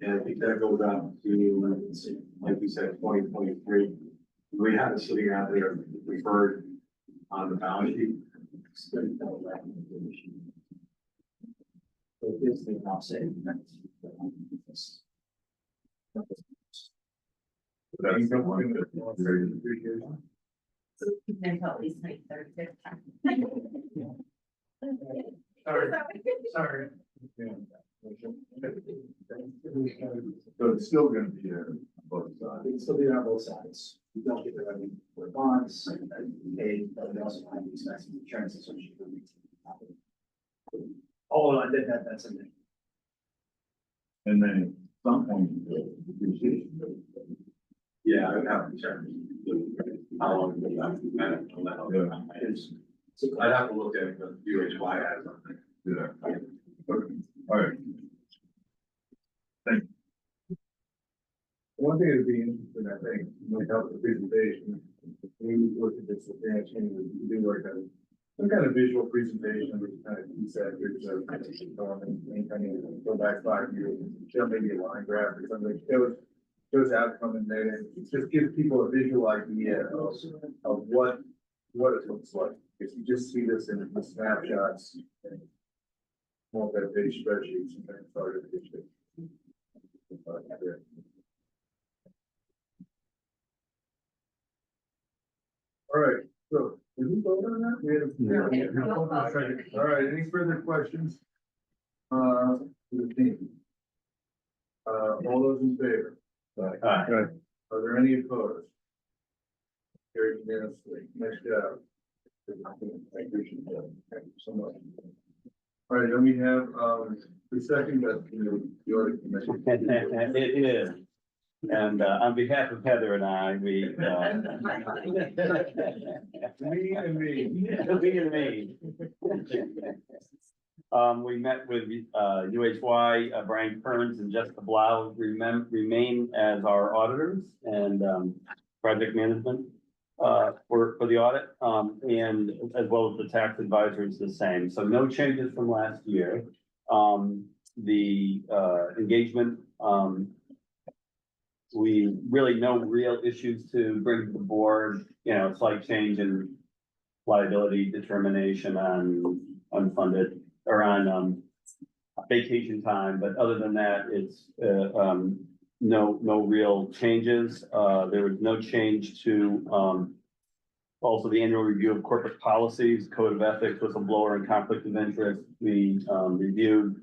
and I think that goes out to, like we said, 2023. We had it sitting out there referred on the balance sheet. So this thing now saying that. That's the one that very appreciated. So you can at least make 36. Sorry. So it's still gonna be there on both sides. It's still be on both sides. We don't get the revenue for bonds, and they, but we also have the expense of insurance associated with it. Oh, I did that, that's something. And then at some point, the depreciation. Yeah, I would have to check. How long would that, Yeah. I'd have to look at the UHY as something. Yeah. All right. One thing that'd be interesting, I think, might help the presentation, when we look at this, we do like some kind of visual presentation, which kind of key sectors of, and kind of go back 5 years, show maybe a line graph or something, shows outcome and then it just gives people a visual idea of what it looks like. If you just see this in the snapshots, multi-page spreadsheets and then started to get all right, so, did we vote on that? All right, any further questions? To the team? All those in favor? Aye. Are there any opposed? Carried unanimously. Next job. I appreciate that. Thank you so much. All right, then we have, the second, the audit commission. It is. And on behalf of Heather and I, we. Me and me. Me and me. We met with UHY, Brian Kearns and Jessica Blau remain as our auditors and project management for the audit, and as well as the tax advisor is the same. So no changes from last year. The engagement, we really no real issues to bring to the board, you know, slight change in liability determination on unfunded or on vacation time, but other than that, it's no real changes. There was no change to also the annual review of corporate policies, code of ethics, whistleblower and conflict of interest. We reviewed,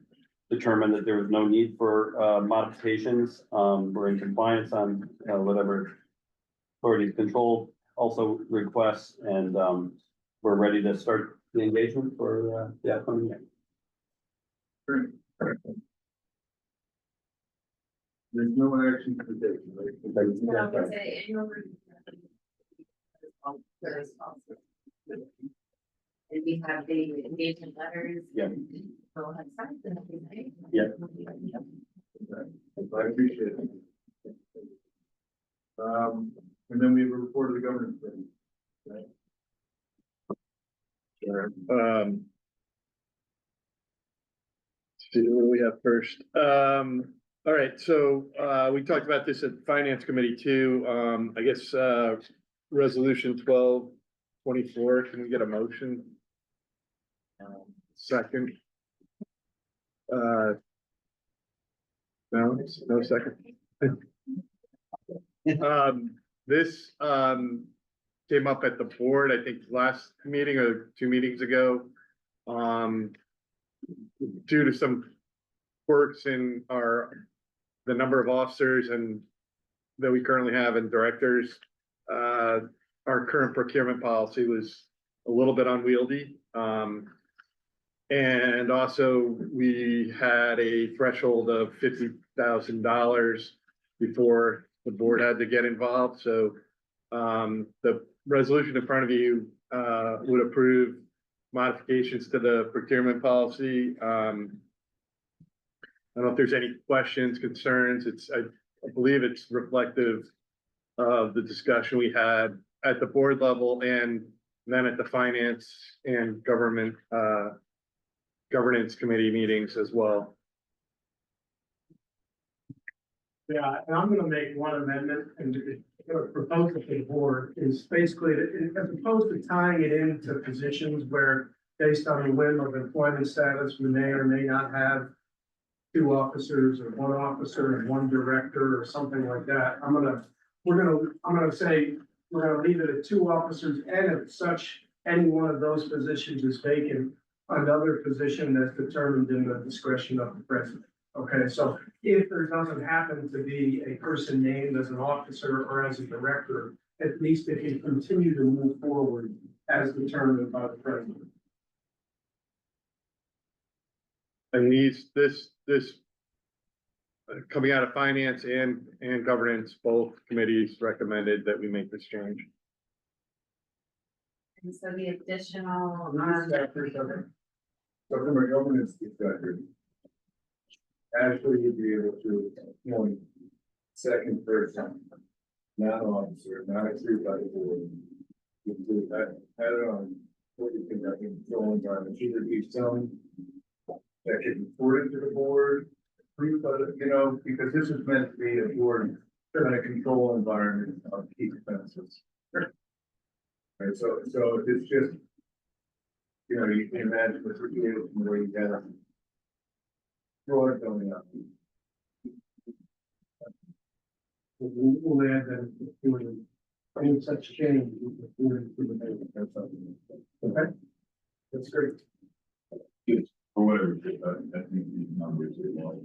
determined that there was no need for modifications. We're in compliance on whatever authorities control also requests, and we're ready to start the engagement for the upcoming year. There's no action to take, right? No, it's a annual review. And we have the engagement letters. Yeah. So have signed them, right? Yeah. I appreciate it. And then we have a report of the governance committee. Right? Sure. See, what do we have first? All right, so we talked about this at finance committee too. I guess resolution 1224, can we get a motion? Second. No second. This came up at the board, I think last meeting or 2 meetings ago. Due to some quirks in the number of officers and that we currently have and directors, our current procurement policy was a little bit unwieldy. And also we had a threshold of $50,000 before the board had to get involved. So the resolution in front of you would approve modifications to the procurement policy. I don't know if there's any questions, concerns. I believe it's reflective of the discussion we had at the board level and then at the finance and governance committee meetings as well. Yeah, and I'm gonna make one amendment and propose it to the board is basically that as opposed to tying it into positions where based on the whim of employment status, we may or may not have 2 officers or 1 officer and 1 director or something like that. I'm gonna say, we're gonna leave it at 2 officers, and if such, any one of those positions is vacant, another position that's determined in the discretion of the president. Okay, so if there doesn't happen to be a person named as an officer or as a director, at least it can continue to move forward as determined by the president. And this coming out of finance and governance, both committees recommended that we make this change. And so the additional, So from a governance perspective, Ashley, you'd be able to appoint second person, not officer, not approved by the board. You do that, I don't know, what you think, I think, control environment, either be some that can report it to the board, approved by the, you know, because this is meant to be a board, kind of control environment of key expenses. Right, so it's just, you know, you can imagine the situation where you got fraud going up. We'll add that if doing any such change, we'll do the minute or something. Okay? That's great. For whatever, I think these numbers are low.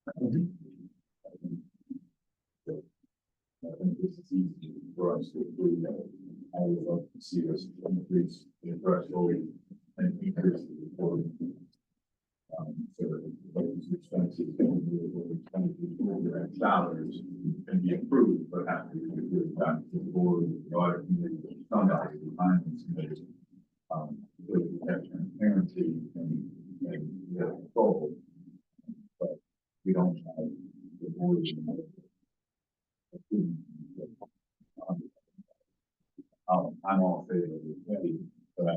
I think this is easy for us to approve that. I would love to see us increase the threshold and increase the reporting. So that those expenses don't be over $22 can be approved, but have to be approved back to the board, the audit committee, somebody, the finance committee. So we have transparency and control. But we don't have the board. I'm all in favor of it, but I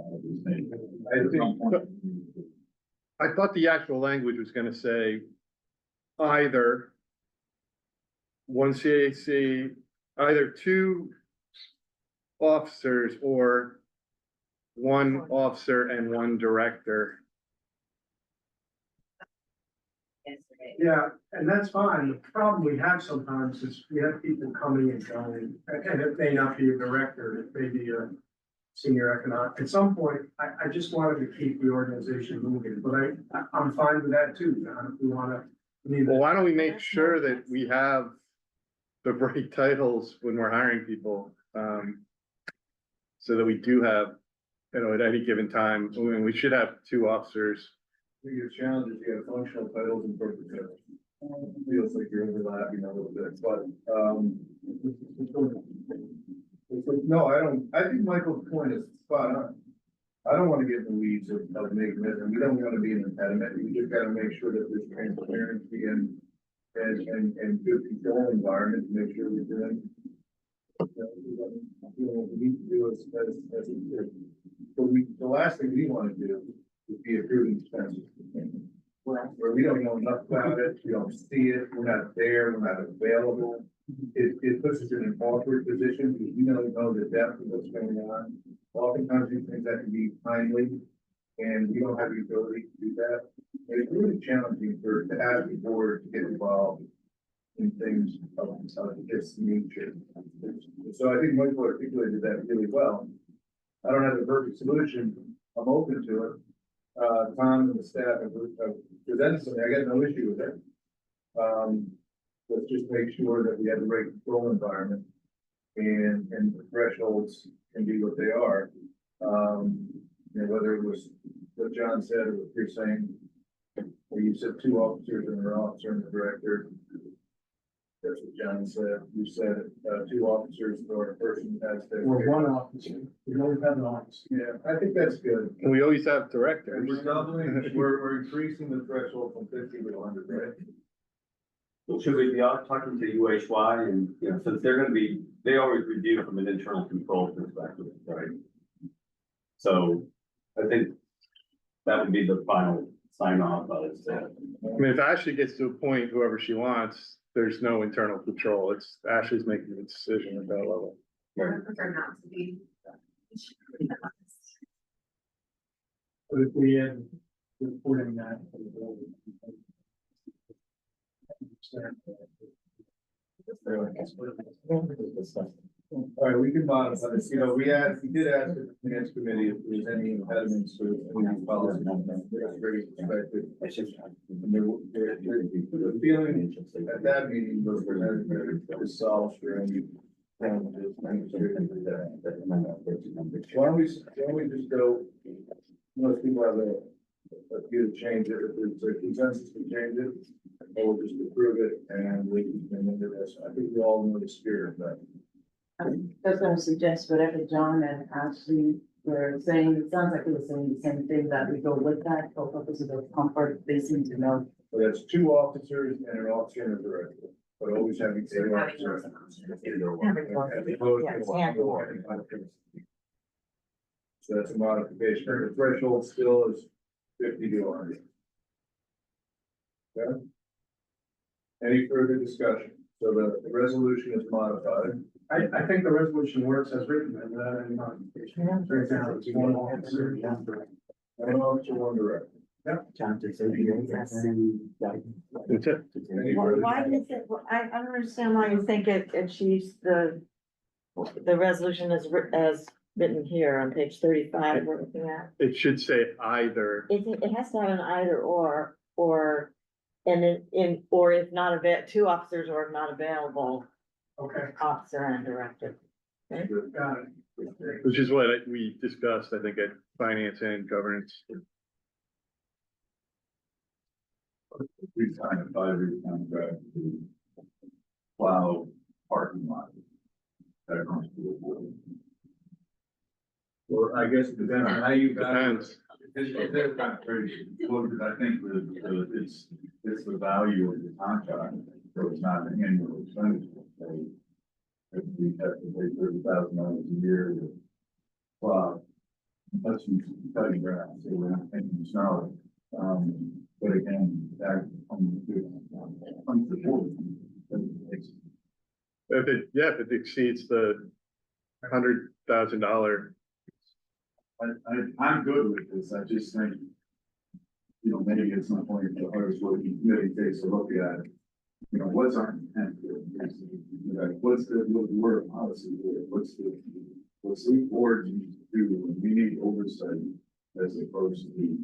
just think. I thought the actual language was gonna say either one CAC, either two officers or one officer and one director. Yeah, and that's fine. The problem we have sometimes is we have people coming and going, and it may not be a director, it may be a senior economic. At some point, I just wanted to keep the organization moving, but I'm fine with that too, John, if we wanna. Well, why don't we make sure that we have the right titles when we're hiring people? So that we do have, you know, at any given time, I mean, we should have two officers. Your challenge is you have functional titles and corporate titles. Feels like you're overlapping a little bit, but, no, I think Michael's point is spot on. I don't want to get in the weeds of making it, and we don't want to be an impediment. We just gotta make sure that there's transparency and good control environment to make sure we're doing. What we need to do as the last thing we want to do is be approving expenses. Where we don't know enough about it, we don't see it, we're not there, we're not available. It puts us in an awkward position because we don't know the depth of what's going on. Oftentimes these things have to be timely and we don't have the ability to do that. And it's really challenging to ask the board to get involved in things of this nature. So I think Michael articulated that really well. I don't have the perfect solution. I'm open to it. Tom and the staff have presented something. I got no issue with it. Let's just make sure that we have the right control environment and the thresholds can be what they are. You know, whether it was what John said or what you're saying, or you said two officers and an officer and the director. That's what John said. You said two officers or a person has their. Or one officer, we always have an officer. Yeah, I think that's good. And we always have And directors. we're doubling, we're increasing the threshold from 50 to 100, right? Well, should we be out talking to UHY and, you know, since they're gonna be, they always review from an internal control perspective, right? So I think that would be the final sign off, I would say. I mean, if Ashley gets to a point, whoever she wants, there's no internal control. It's Ashley's making the decision at that level. I prefer not to be. But if we had reporting that. For the board, All right, we can modify this, you know, we did ask the finance committee if there's any impediments to any policy. That's very expected. And the feeling at that meeting was that to solve for any challenges. Why don't we just go, most people have a view to change it, if there's a consensus to change it, or we'll just approve it and we can into this. I think we all know the spirit of that. I was gonna suggest whatever John and Ashley were saying, it sounds like they were saying the same thing, that we go with that for purposes of comfort, they seem to know So that's 2 officers and an officer and a director, but always having a officer. So that's a modification, the threshold still is 50 to 100. Okay? Any further discussion? So the resolution is modified. I think the resolution works as written, and without any modification. Right now, it's one officer. One officer, one director. That's it. Any Why further? why does it, I don't understand why you think it achieves the resolution as written here on page 35, we're looking at. It should say either. It has to have an either or, and or if not 2 officers or if not available, Okay, officer and director. got it. Which is what we discussed, I think, at finance and governance. We signed a 5-year contract to plow parking lot. That comes to the board. Well, I guess it depends on how you balance. Depends. It's kind of crazy, well, because I think it's the value of the contract, so it's not an annual expenditure. So if we have to pay $30,000 a year to plow, that's cutting grass, so we're not taking snow. But again, that comes to the board. If it exceeds the $100,000, I'm good with this, I just think, maybe at some point, the hardest working committee takes a look at, what's our intent here? What's the word policy here? What's the board need to do, and we need oversight as opposed to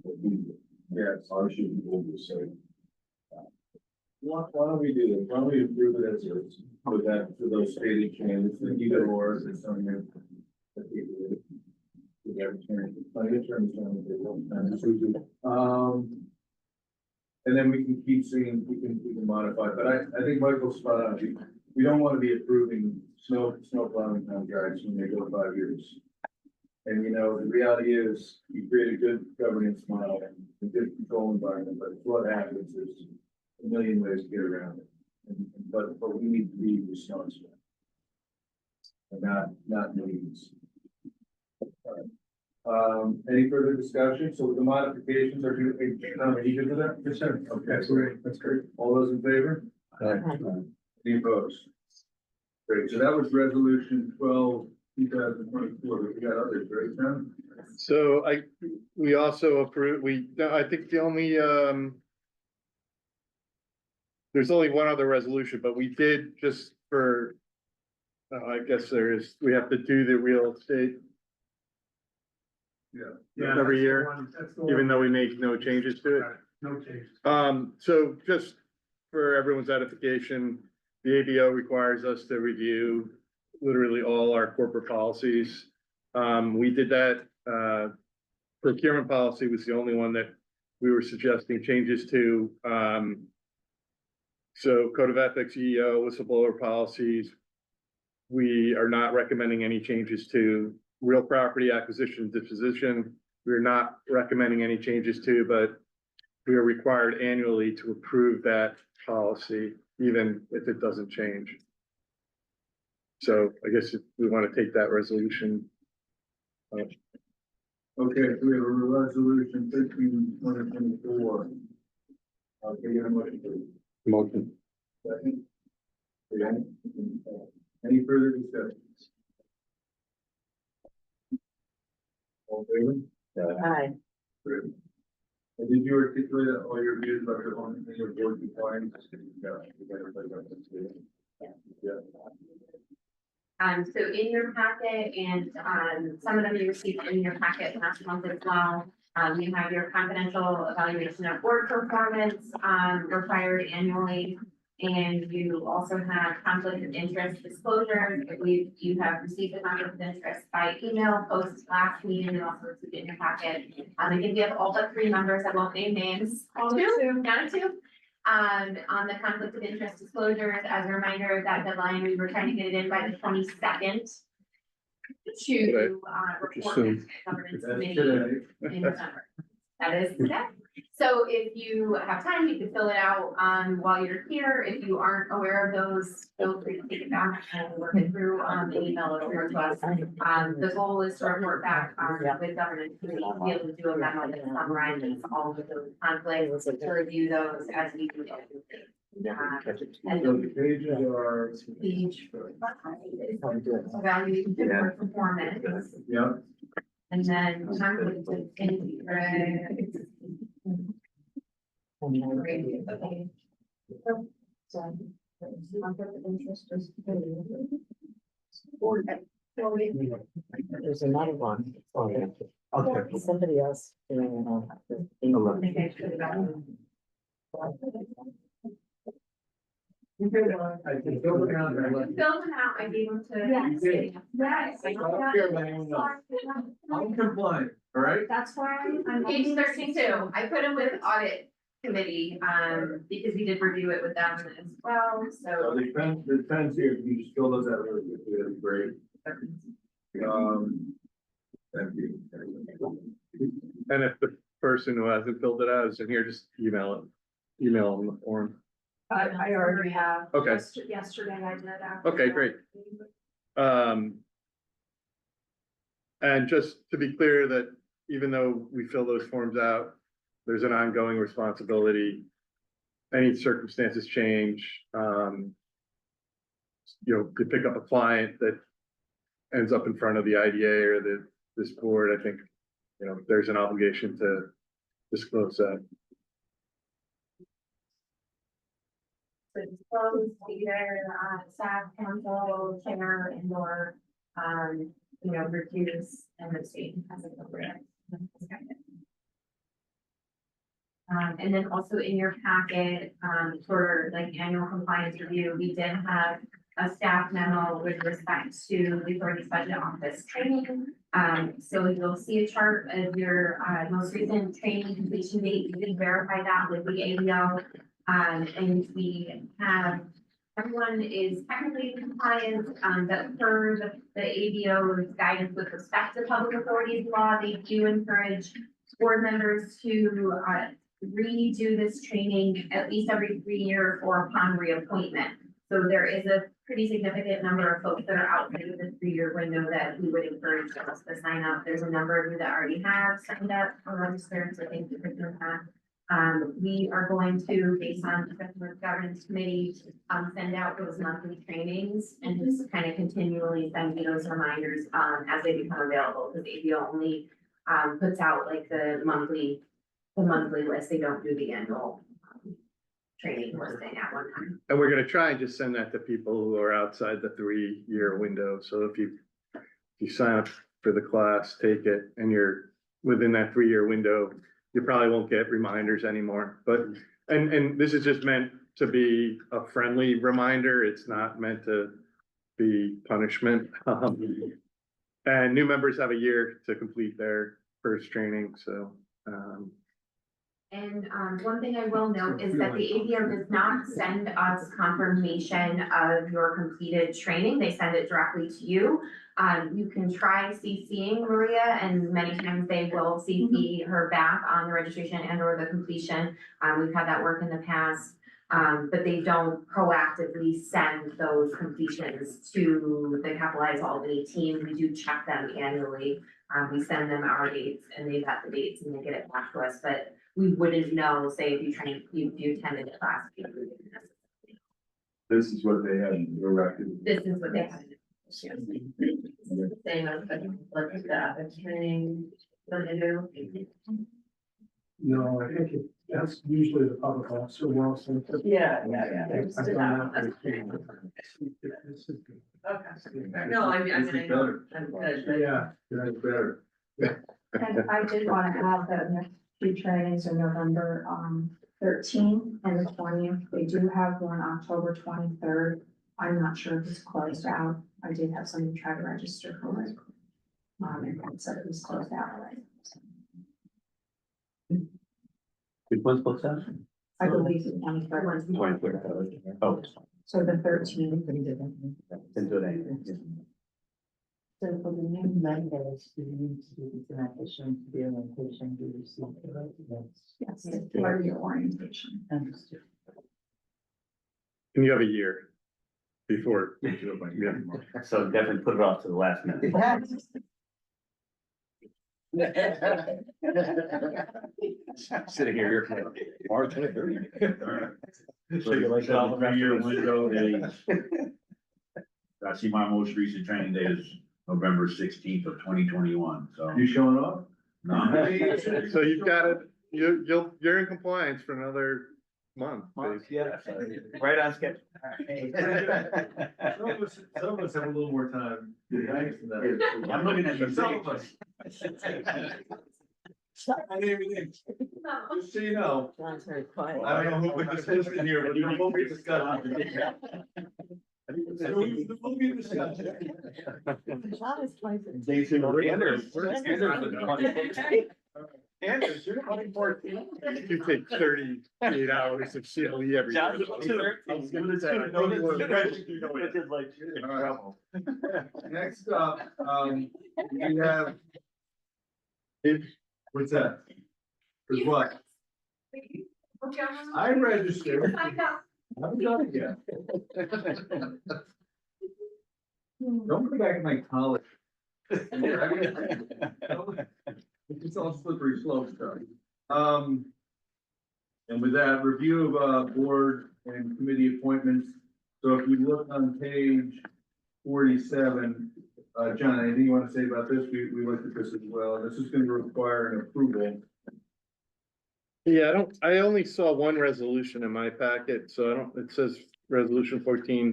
what we do. Yes, I should be oversight. Why don't we do this? Why don't we approve it as is, with that, for those stated changes, either or, or something. And then we can keep seeing, we can modify, but I think Michael's spot on. We don't want to be approving snow plowing contracts when they go 5 years. And the reality is, you create a good governance model and a good control environment, but what happens is a million ways to get around it. But we need to be responsible. And not millions. Any further discussion? So with the modifications, are you good with that? Yes, sir. Okay, That's great, that's great. All those in favor? Any opposed? Great, so that was resolution 12, 2024. We got others, right, Tom? so we also approved, I think the only, there's only one other resolution, but we did just for, I guess we have to do the real estate Yeah, every that's the year, one- that's the one. even though we make no changes to it. Right, no changes. So just for everyone's edification, the ABO requires us to review literally all our corporate policies. We did that, procurement policy was the only one that we were suggesting changes to. So code of ethics, EEO, whistleblower policies. We are not recommending any changes to real property acquisition, disposition. We're not recommending any changes to, but we are required annually to approve that policy, even if it doesn't change. So I guess if we want to take that resolution. Okay, so we have a resolution 13/2024. Okay, you have a motion, please. Motion. Second. Okay. Any further discussion? All in favor? Aye. Great. And did you articulate all your views about your own, your board compliance? Yeah. So in your packet and, some of them you received in your packet last month as well. You have your confidential evaluation of board performance, required annually. And you also have conflict of interest disclosures. I believe you have received a conflict of interest by email, post last meeting, and also received it in your packet. I think you have all but 3 members, I won't name names. Two. Down to 2. On the conflict of interest disclosures, as a reminder of that deadline, we were trying to get it in by the 22nd. To, report soon. to the governance That's committee today. in November. That is today. So if you have time, you can fill it out, while you're here. If you aren't aware of those, feel free to take it back and work it through, and email it over to us. The goal is to report back, with governance committee, to be able to do a memo that summarizes all of those conflicts, to review those as we do. And So the pages are, each evaluation for performance, yeah, and then conflict of interest. Okay. There's another one. Okay, somebody else. I can fill it out. Fill them out, I gave them to. Yes. Yes. I'm compliant, all right? That's why I'm. Page 32, I put them with audit committee, because we did review it with them as well, So so. the depends here, if you just fill those out really quickly, that'd be great. Thank you. And if the person who hasn't filled it out is in here, just email it, email them the form. I already have. Okay. Yesterday I did. Okay, great. And just to be clear that even though we fill those forms out, there's an ongoing responsibility. Any circumstances change, you know, to pick up a client that ends up in front of the IDA or this board, I think, you know, there's an obligation to disclose that. So disclose either, staff, council, chair, and or, recuse and abstain as appropriate. And then also in your packet, for like annual compliance review, we did have a staff memo with respect to the authority's budget office training. So you'll see a chart of your, most recent training completion date. You can verify that with the ADL. And we have, everyone is technically compliant, but per the ABO's guidance with respect to public authorities law, they do encourage board members to, redo this training at least every 3 years or upon reappointment. So there is a pretty significant number of folks that are outside of the 3-year window that we would encourage us to sign up. There's a number of you that already have signed up or registered, so thank you for doing that. We are going to, based on the governance committee, send out those monthly trainings and just kind of continually send you those reminders, as they become available, because ABO only, puts out like the monthly list. They don't do the annual, training listing at one time. And we're gonna try and just send that to people who are outside the 3-year window. So if you sign up for the class, take it, and you're within that 3-year window, you probably won't get reminders anymore. But, and this is just meant to be a friendly reminder. It's not meant to be punishment. And new members have a year to complete their first training, so, And one thing I will note is that the ABO does not send us confirmation of your completed training. They send it directly to you. You can try CCing Maria, and many times they will CC her back on the registration and or the completion. We've had that work in the past, but they don't proactively send those completions to the Capitalize Albany team. We do check them annually. We send them our dates and they got the dates and they get it back to us, but we wouldn't know, say, if you attended a class. We wouldn't necessarily know. This is what they have in your record. This is what they have. Saying on the training, what to do. No, I think that's usually the public officer wants them to. Yeah. I've done that. Okay. No, I mean, I'm good. Yeah. That's better. And I did want to add that next few trainings are November 13th and the 20th. They do have one October 23rd. I'm not sure if it's closed out. I did have somebody try to register for it. And it said it was closed out already. Which one's booked out? I believe the 23rd. 23rd. Oh, So the 13th. into that. So for the new members, do you need to do this in addition to the orientation you received the residents? Yes, it's part of your orientation. Understood. And you have a year before. Yeah. So definitely put it off to the last minute. Sitting here. March 23rd. So you like So that? 3-year window is. I see my most recent training day is November 16th of 2021, so. You showing up? No. So you've got it, you're in compliance for another month. basically. Yeah, right on schedule. Some of us have a little more time. Thanks to that. I'm looking at the. Some of us. I didn't even think, just so you know, John's very quiet. I don't know who we discussed in here, but you know what we discussed. Who we discussed? John is twice. Anders, you're 2014. You take 38 hours of CLE every John's year. I was gonna say, I know this is like, you're in trouble. Next up, we have. What's that? Cause what? I registered. Find out. I haven't done it yet. Don't go back to my college. It's all slippery slope stuff. And with that, review of, board and committee appointments. So if you look on page 47, John, anything you want to say about this? We looked at this as well. This is going to require an approval. Yeah, I only saw one resolution in my packet, so I don't, it says resolution 14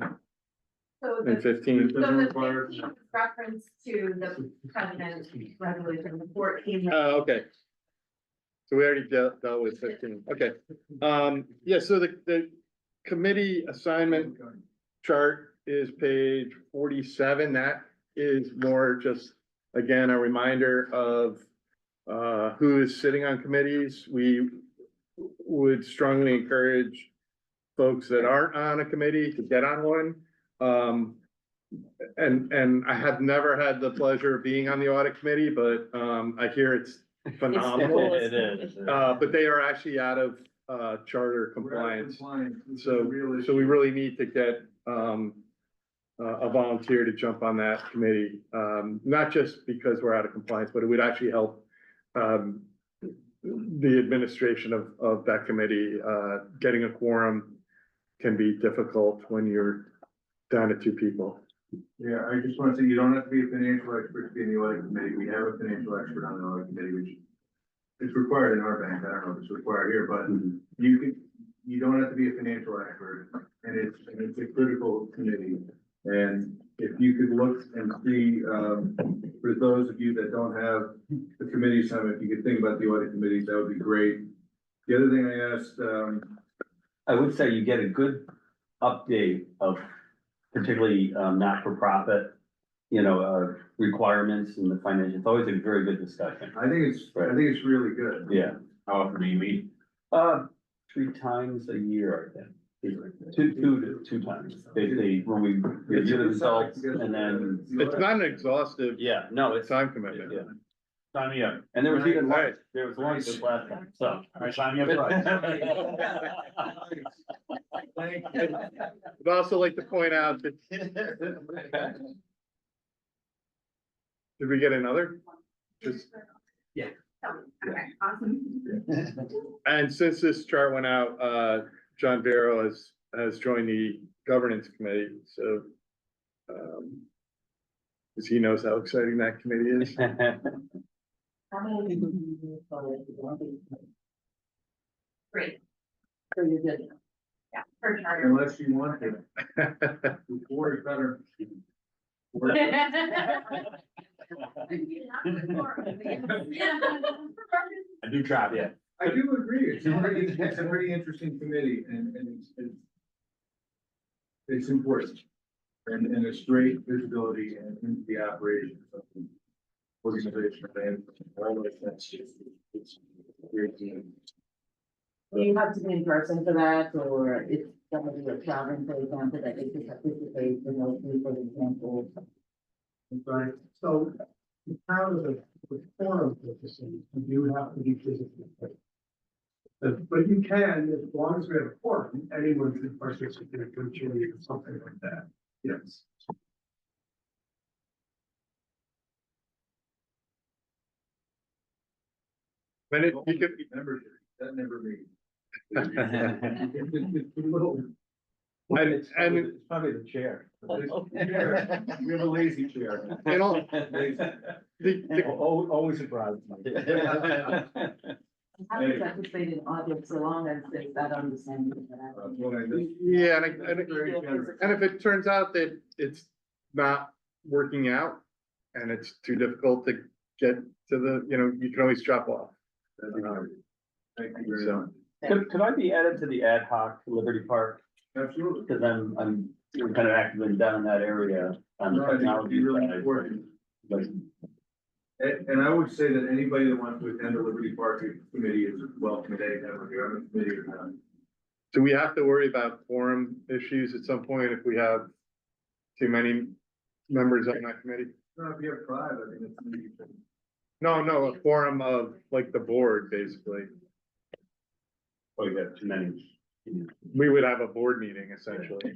So and the, 15. so Doesn't the require- 15 is reference to the president's resolution, the 14. Oh, okay. So we already dealt with 15, okay. Yeah, so the committee assignment chart is page 47. That is more just, again, a reminder of who is sitting on committees. We would strongly encourage folks that aren't on a committee to get on one. And I have never had the pleasure of being on the audit committee, but I hear it's phenomenal. It is. But they are actually out of charter compliance. So we really need to get a volunteer to jump on that committee. Not just because we're out of compliance, but it would actually help the administration of that committee. Getting a quorum can be difficult when you're down to 2 people. Yeah, I just want to say, you don't have to be a financial expert to be in the audit committee. We have a financial expert on the audit committee, which is required in our bank. I don't know if it's required here, but you don't have to be a financial expert, and it's a critical committee. And if you could look and see, for those of you that don't have the committee summit, if you could think about the audit committees, that would be great. The other thing I asked, I would say you get a good update of particularly not-for-profit, requirements and the financial. It's always a very good discussion. I think it's really good. Yeah. How often do you meet? 3 times a year, I think. Two times, basically, when we review the results and then, It's not an exhaustive yeah, no, it's. time commitment. Yeah. Sign me up. And there was even Right. lunch, there was lunch this last time, so. All right, sign me up. Thank you. I'd also like to point out that. Did we get another? Just, Okay, awesome. and since this chart went out, John Vero has joined the governance committee, so. Cause he knows how exciting that committee is. How many people do you need for it? Great, So you're good. yeah, for charter. Unless you want to. Before is better. I do try, yeah. I do agree. It's a pretty interesting committee and it's important. And a straight visibility and into the operations of the organization and all of that's just, it's a great team. Do you have to be in person for that, or it's gonna be a traveling, for example, that they can participate in those people, for example? Right, so the town of the forum purposes, you do have to be physically present. But you can, as long as we have a forum, anyone can participate virtually or something like that, yes. But it, you could, Membership, that never means. and It's probably the chair. We have a lazy chair. in all, Lazy. Always surprised. I haven't participated in audits so long as it's that understanding that I. That's what I just- yeah, and Very generous. And if it turns out that it's not working out and it's too difficult to get to the, you can always drop off. That'd be great. Thank you very So, much. Could I be added to the ad hoc Liberty Park? Absolutely. Because I'm kind of active down in that area on the No, I think it'd technology be really side. important. But And I would say that anybody that wants to attend the Liberty Park Committee is welcome to any member here, I'm a committee or not. do we have to worry about quorum issues at some point if we have too many members on that committee? No, if you have five, I think it's maybe. No, a quorum of like the board, basically. oh, you got too many. We would have a board meeting essentially.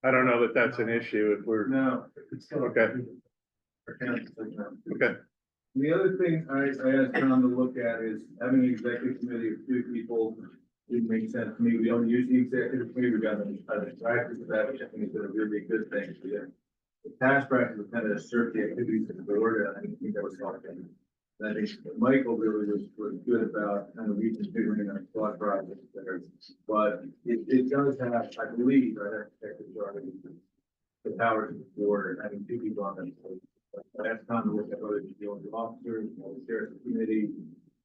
I don't know that that's an issue if we're, No. okay, okay. The other thing I asked Tom to look at is having an executive committee of two people. It makes sense to me. We don't use the executive committee. We've got a practice of that, which I think is a really good thing. The past practice was kind of assert the activities of the board, and I think that was helpful. And I think Michael really was good about kind of reconfiguring our thought process there. But it does have, I believe, I have to check the chart, the powers of the board, and having two people on that. I asked Tom to look at whether it's the officers, or the sheriff's committee,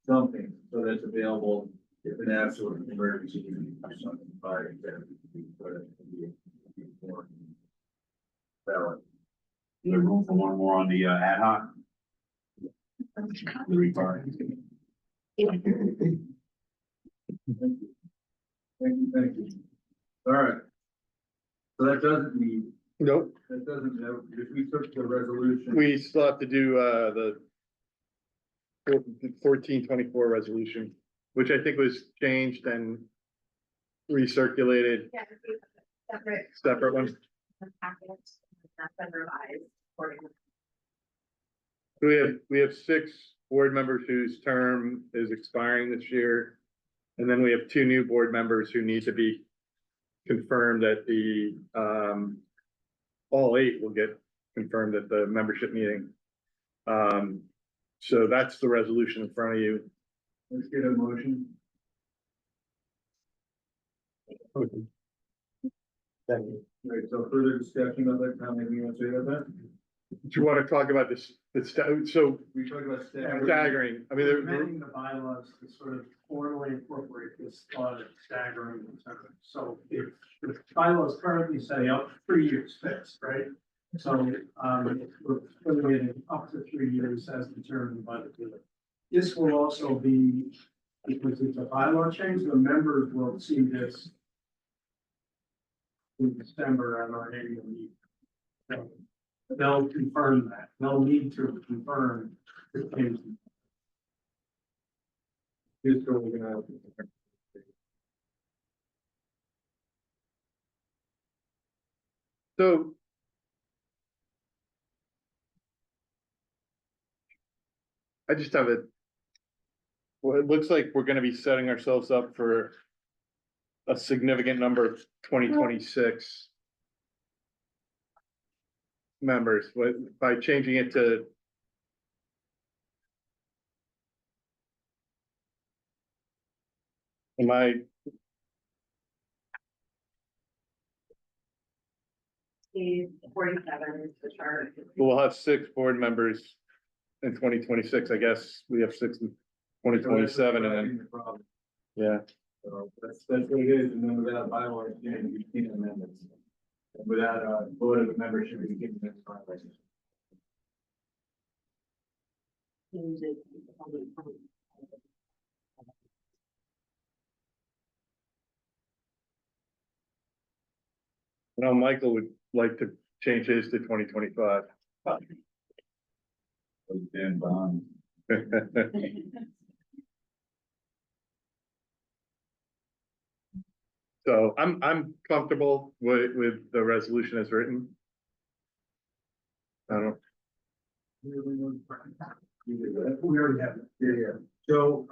something, so that's available if an absolute emergency or something, fire, executive, but it can be more valid. There room for one more on the ad hoc? The repart. Thank you. All right. So that doesn't mean, Nope, that doesn't, if we took the resolution. we still have to do, the 1424 resolution, which I think was changed and recirculated, Yeah, separate. separate one. Package, that's been revised accordingly. We have 6 board members whose term is expiring this year. And then we have 2 new board members who need to be confirmed at the, all 8 will get confirmed at the membership meeting. So that's the resolution in front of you. Let's get a motion. Right, so further discussion of that, Tom, anything you want to say about that? Do you want to talk about this, so We talked about staggering. staggering, I mean, Amending the bylaws to sort of formally incorporate this thought of staggering, et cetera. So if the bylaws currently say up 3 years fixed, right? So, we're putting it in up to 3 years as determined by the board. This will also be, because it's a bylaw change, the members will see this in December at our annual meeting. So they'll confirm that, they'll need to confirm the change. Just so we're gonna. so. I just have a. Well, it looks like we're gonna be setting ourselves up for a significant number of 2026 members, by changing it to. Am I, Page 47 is the chart. we'll have 6 board members in 2026, I guess, we have 6 in 2027, and then, The problem. yeah. So that's what it is, and then without bylaw, you can't amend it. And without a vote of the membership, you can't amend bylaws. I know Michael would like to change his to 2025. Dan Bond. So I'm comfortable with the resolution as written. I don't, We already have it. Yeah. So,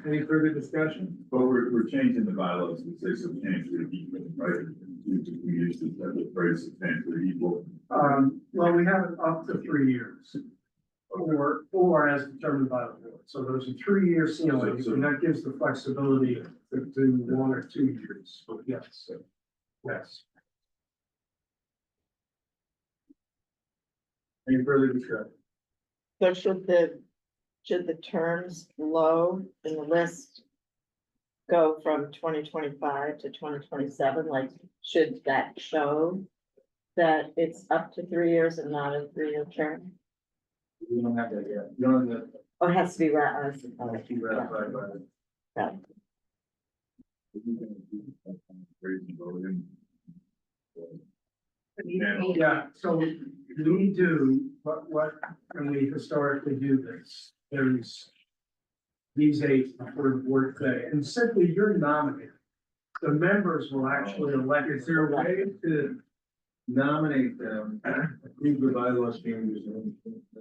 any further discussion? But we're changing the bylaws to say substantially equal, right? We used to have the phrase substantially equal. Well, we have it up to 3 years. Or as determined by the board. So there's a 3-year ceiling, and that gives the flexibility to do 1 or 2 years. But yes, yes. Any further discussion? So should the terms below in the list go from 2025 to 2027? Like, should that show that it's up to 3 years and not a 3-year term? We don't have that yet. None of that. Or it has to be ratified? Be ratified by the. Yeah. Yeah, so we do, when we historically do this, there's these 8 before the board today, and simply you're nominated. The members will actually elect. Is there a way to nominate them, approve the bylaws changes and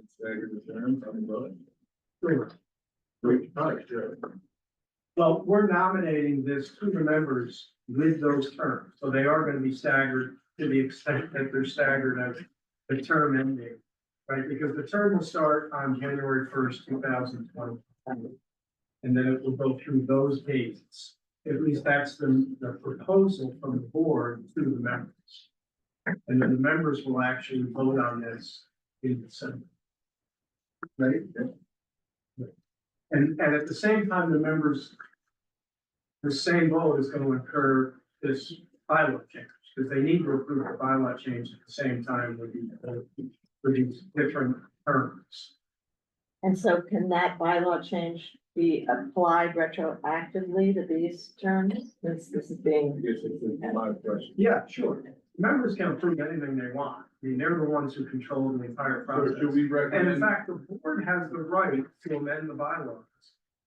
stagger the terms on the vote? Sure. Sure. Well, we're nominating this to the members with those terms, so they are gonna be staggered to the extent that they're staggered as the term ending. Right, because the term will start on January 1st, 2020. And then it will go through those dates. At least that's the proposal from the board to the members. And then the members will actually vote on this in December. Right? And at the same time, the same vote is going to occur this bylaw change, because they need to approve the bylaw change at the same time with these different terms. And so can that bylaw change be applied retroactively to these terms? This is I being, guess it's my question. Yeah, sure. Members can approve anything they want. I mean, they're the ones who control the entire So process. should we And in recommend? fact, the board has the right to amend the bylaws,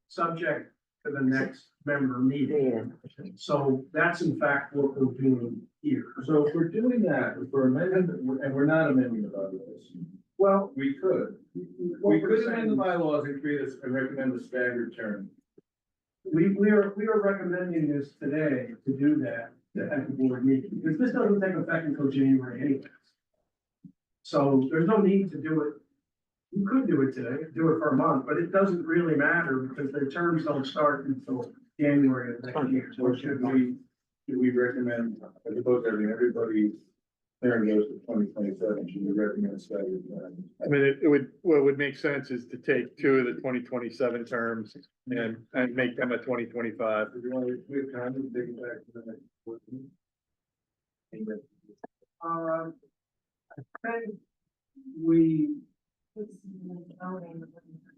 subject to the next member meeting. So that's in fact what we're doing here. So if we're doing that, if we're amending, and we're not amending the bylaws, Well, we could. what We we're could amend the saying- bylaws and create and recommend a staggered term. We are recommending this today to do that at the board meeting, because this doesn't take effect until January anyways. So there's no need to do it. You could do it today, do it for a month, but it doesn't really matter because their terms don't start until January of next year. Or should we recommend, as opposed to having everybody term goes to 2027, should we recommend a staggered term? I mean, what would make sense is to take 2 of the 2027 terms and make them a 2025. Do you want to, we have time to take it back to the next board meeting? I think we,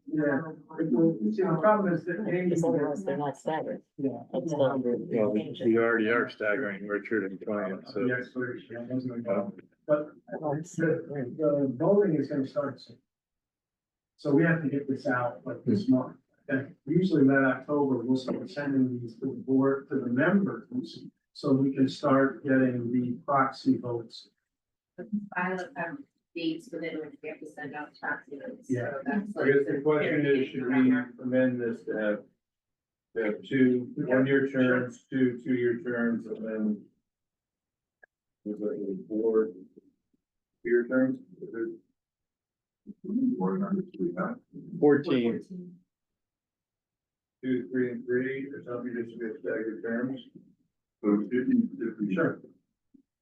yeah, well, see, the problem is that. they're not staggered. Yeah. It's still- Well, we already are staggering Richard and Twain, so. Yes, but the voting is gonna start soon. So we have to get this out like this month. Okay, usually that October, we'll start sending these to the board, to the members, so we can start getting the proxy votes. Pilot dates within which we have to send out proxy votes. Yeah. So that's I like guess the question is, should we amend this to have 2 1-year terms, 2 2-year terms, and then with a board 2-year terms? 14, 2, 3, and 3, or something, just to get staggered terms? So if we. Sure.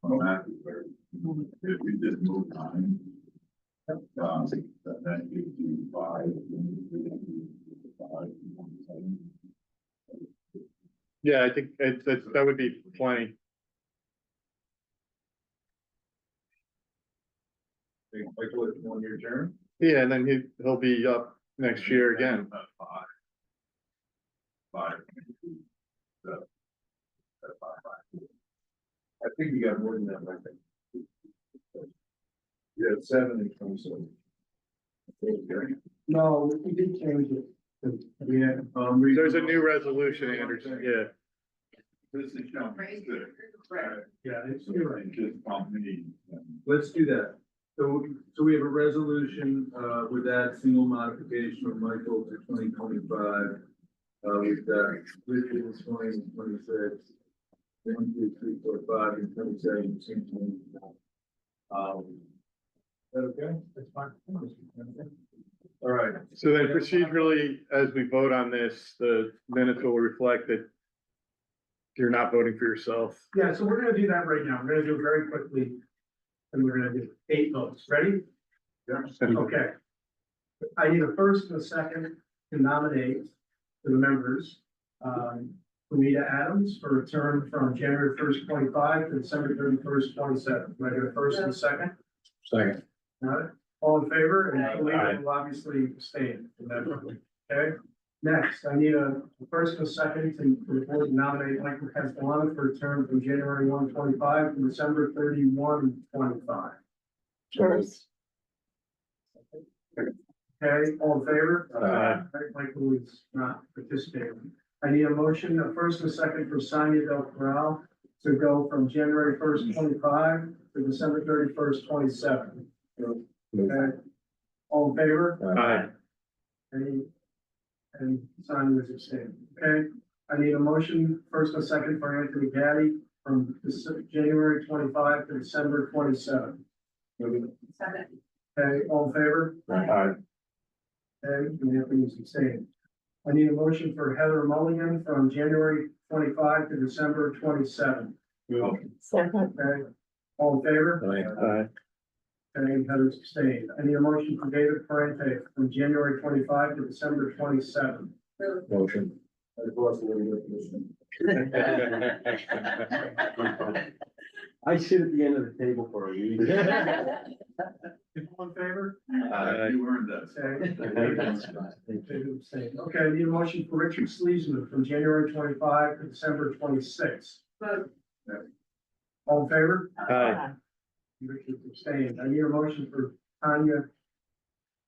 On that, if we just move on. That gives you 5. yeah, I think that would be plenty. Think Michael, it's 1-year term? Yeah, and then he'll be up next year again. 5. I think you got more than that, I think. got 7 and 27. No, we did change it. Yeah. There's a new resolution, Anderson, yeah. This is showing six. Yeah, you're right. Just company. Let's do that. So we have a resolution, with that single modification from Michael to 2025. We've got Richard is 20 and 26. 1, 2, 3, 4, 5, and 27. Same thing. Is that okay? That's fine. All right. So then procedurally, as we vote on this, the minutes will reflect that you're not voting for yourself. Yeah, so we're gonna do that right now. We're gonna do it very quickly. And we're gonna do 8 votes. Ready? Okay. I need a first and a second to nominate the members. Rita Adams for a term from January 1st, 25 to December 31st, 27. Do I get a first and a second? Second. Got it? All in favor? And Rita will obviously abstain from that vote. Okay? Next, I need a first and a second to report and nominate Michael Castellano for a term from January 1, 25 to December 31, 25. First. Okay, all in favor? Aye. Michael is not participating. I need a motion, a first and a second for Sonia Del Corral to go from January 1st, 25 to December 31st, 27. Okay, all in favor? Aye. And Sonia is abstaining. Okay, I need a motion, first and second for Anthony Gaddy from January 25 to December 27. Second. Okay, all in favor? Aye. Okay, and Anthony is abstaining. I need a motion for Heather Mulligan from January 25 to December 27. Second. Okay, all in favor? Aye. Okay, Heather's abstained. I need a motion for David Parente from January 25 to December 27. Motion. I've lost a little bit of this. I sit at the end of the table for you. All in favor? You earned that. Okay. David abstained. Okay, I need a motion for Richard Sleesman from January 25 to December 26. All in favor? Aye. Richard abstained. I need a motion for Tanya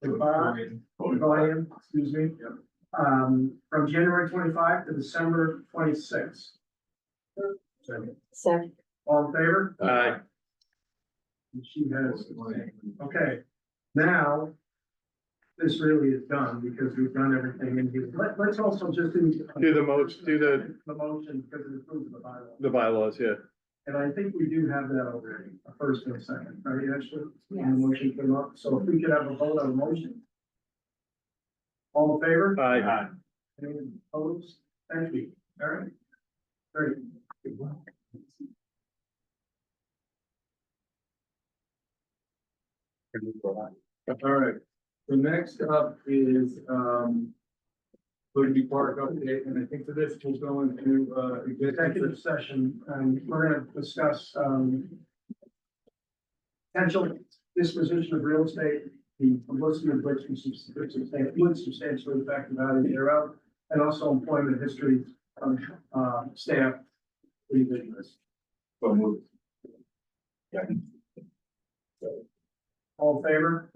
Volume, excuse me. From January 25 to December 26. Second. All in favor? Aye. And she has, okay, now, this really is done because we've done everything in here. Let's also just do. Do the The motion because it approves the bylaw. the bylaws, yeah. And I think we do have that already, a first and a second, right, Ashley? Yes. And the motion came up, so if we could have a vote on the motion. All in favor? Aye. Any opposed? Thank you. All right. Great. All right, the next up is, Liberty Park update, and I think for this, we'll go into, Executive session, we're gonna discuss, potential disposition of real estate, the publicity of which would substantially affect the value thereof, and also employment history of, staff individuals. So moved. All in favor?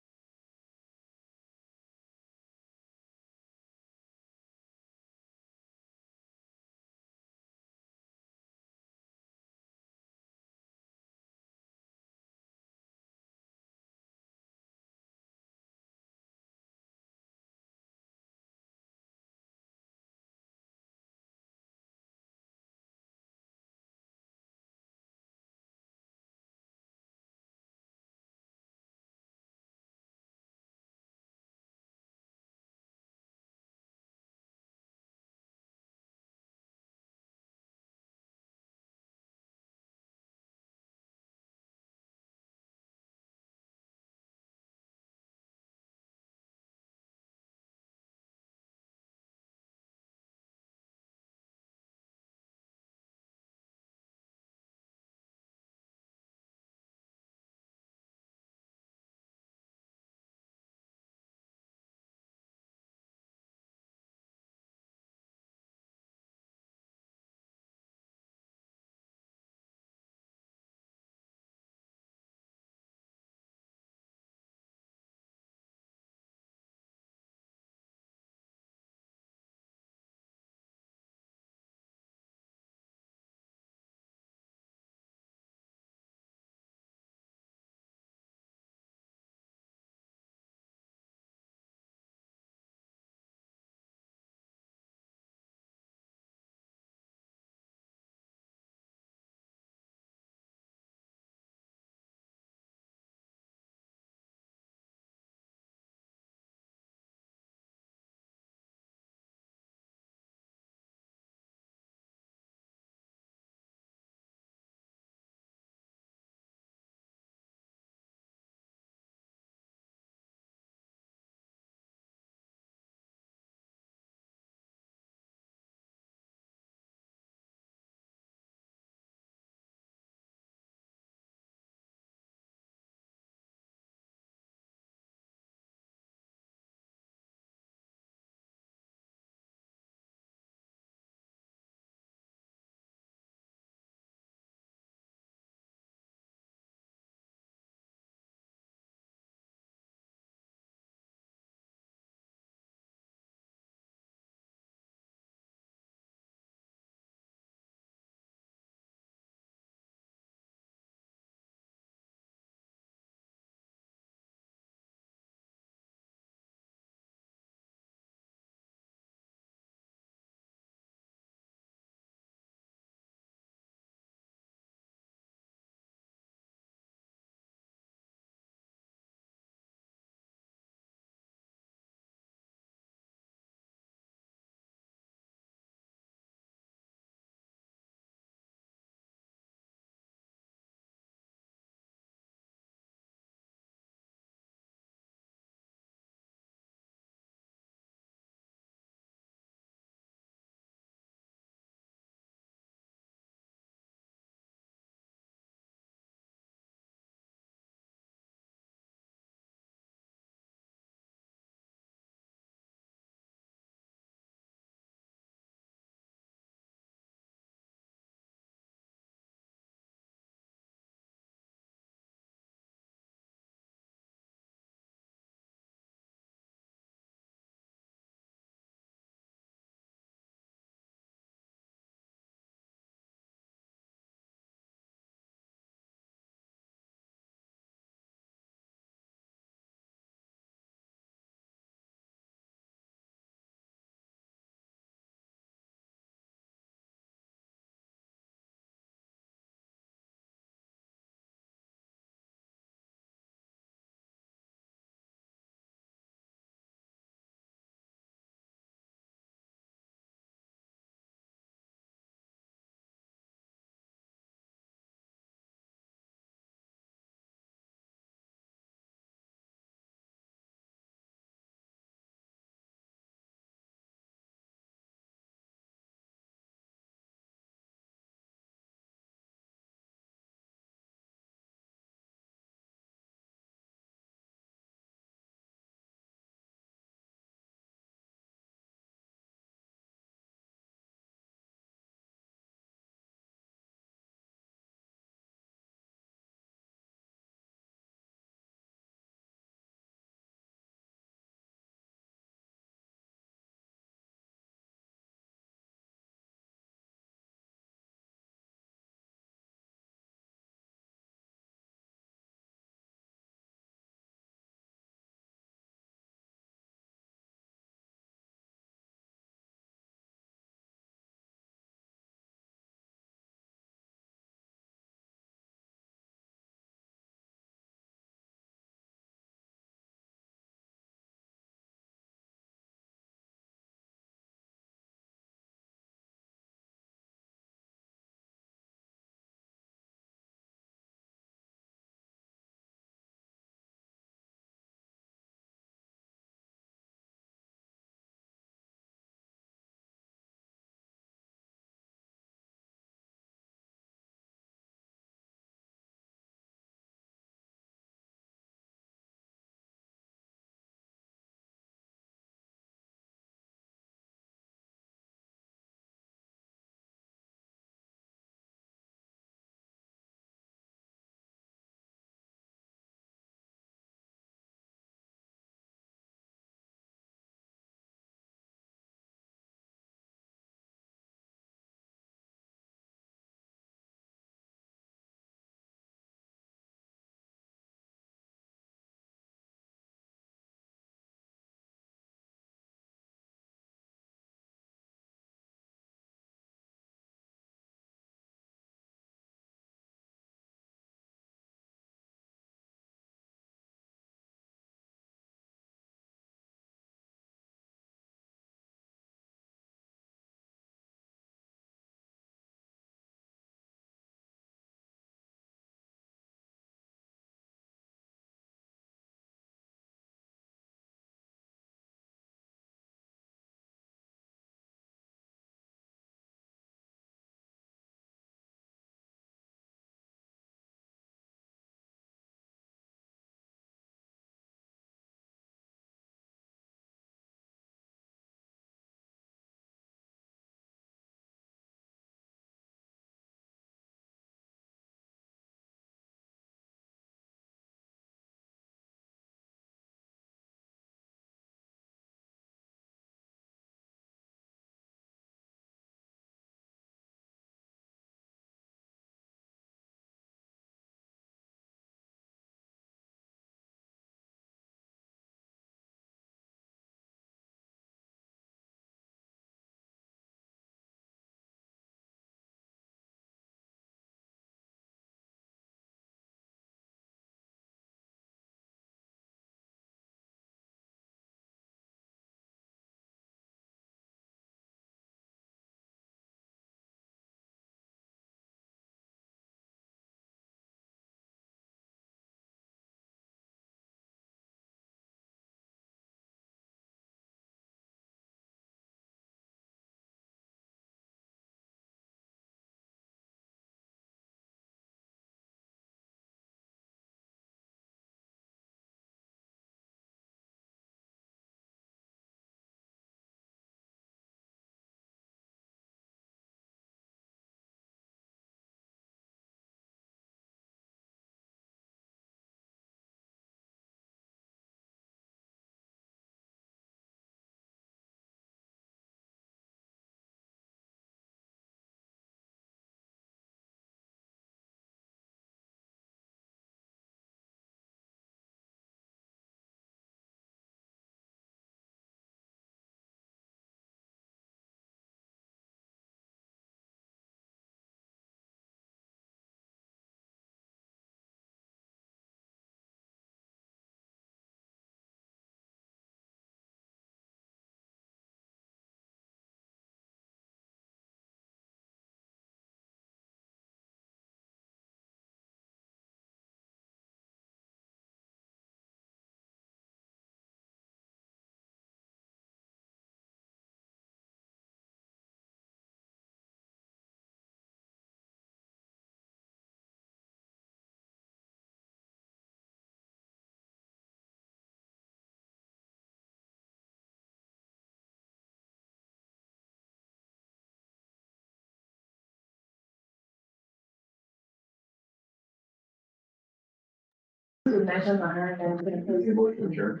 you mention the hiring and.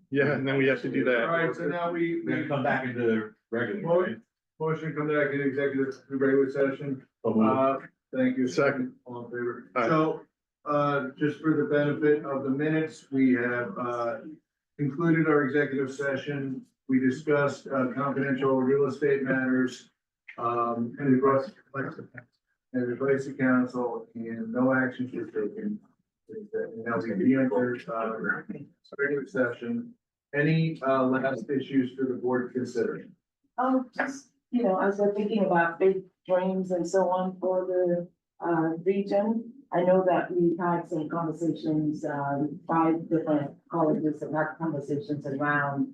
Yeah, and then we have to do All that. right, so now we come back into regular. motion to come back in executive, to regular session. Thank you. Second. All in favor? Aye. So, just for the benefit of the minutes, we have, concluded our executive session. We discussed, confidential real estate matters, and advice to council, and no actions were taken. And now we re-entered, regular session. Any, last issues for the board to consider? Just, as we're thinking about big dreams and so on for the region, I know that we've had some conversations, 5 different colleges have had conversations around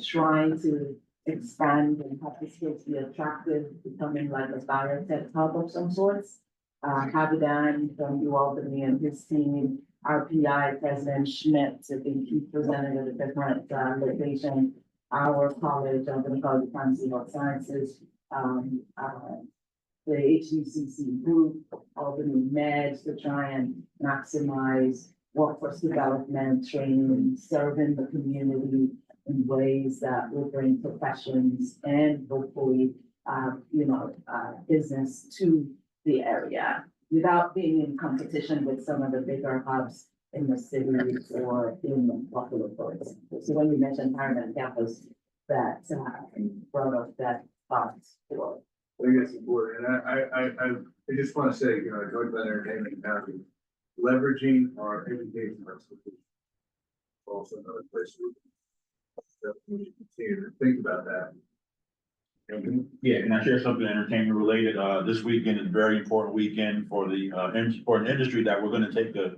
trying to expand and have this place be attractive, becoming like a biotech hub of some sorts. Havidan from New Albany and his team, our PI, President Schmidt, I think he presented at a different location. Our college, I'm gonna call it Pharmacy Health Sciences, the HUCC group, Albany Meds to try and maximize workforce development, training, serving the community in ways that will bring professions and hopefully, business to the area without being in competition with some of the bigger hubs in the cities or in Buffalo, for example. So when you mentioned Paramount Campus, that brought up that thought for. I think it's important, and I just want to say, I talked about entertainment and happy, leveraging our education institutions. Also another place that we should continue to think about that. Yeah, can I share something entertainment related? This weekend is a very important weekend for the, for an industry that we're gonna take a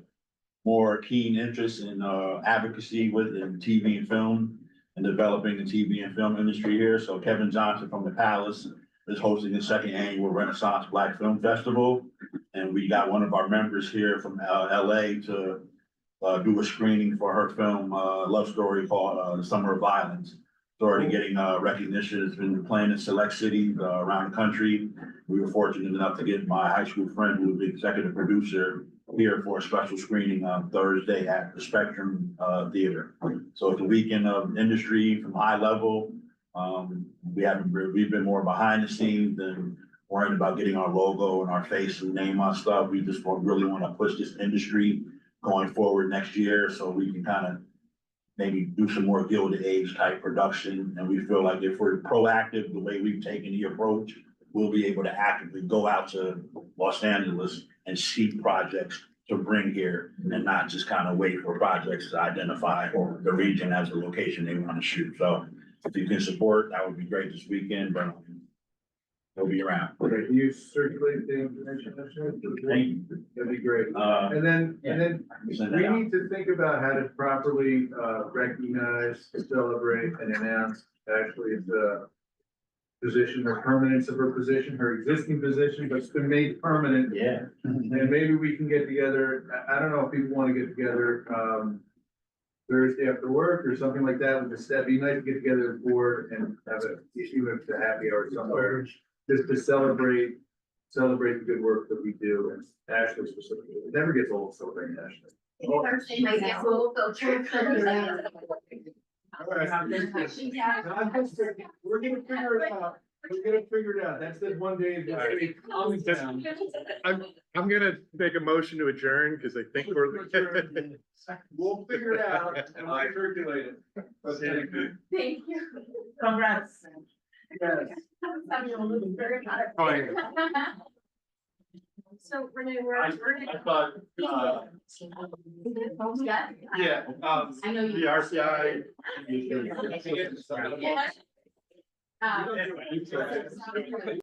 more keen interest in, advocacy with in TV and film and developing the TV and film industry here. So Kevin Johnson from the Palace is hosting the 2nd annual Renaissance Black Film Festival. And we got one of our members here from, LA to, do a screening for her film, love story called, The Summer of Violence. It's already getting recognition. It's been playing in select cities around the country. We were fortunate enough to get my high school friend, who was the executive producer, here for a special screening on Thursday at the Spectrum Theater. So it's a weekend of industry from high level. We've been more behind the scenes than worrying about getting our logo and our face and name on stuff. We just really want to push this industry going forward next year, so we can kind of maybe do some more Gilded Age type production. And we feel like if we're proactive, the way we've taken the approach, we'll be able to actively go out to Los Angeles and seek projects to bring here and not just kind of wait for projects to identify the region as a location they want to shoot. So if you can support, that would be great this weekend, but we'll be around. Okay, can you circulate the information? Thank you. That'd be great. Uh, And then Send that we out. need to think about how to properly recognize, celebrate, and announce actually the position or permanence of her position, her existing position, but it's been made permanent. Yeah. And maybe we can get together, I don't know if people want to get together, Thursday after work or something like that, with the that'd be nice to get together as a board and have a issue with the happy hour somewhere, just to celebrate the good work that we do, and Ashley specifically, it never gets old celebrating Ashley. Thursday might get a little filter. All right. We're gonna figure it out. We're gonna figure it out. That's the one day. I'm gonna make a motion to adjourn because I think we're. We'll figure it out and I'll circulate it. Okay. Thank you. Congrats. So Renee, we're. I thought, yeah, I know you. the RCI. Yeah. Anyway,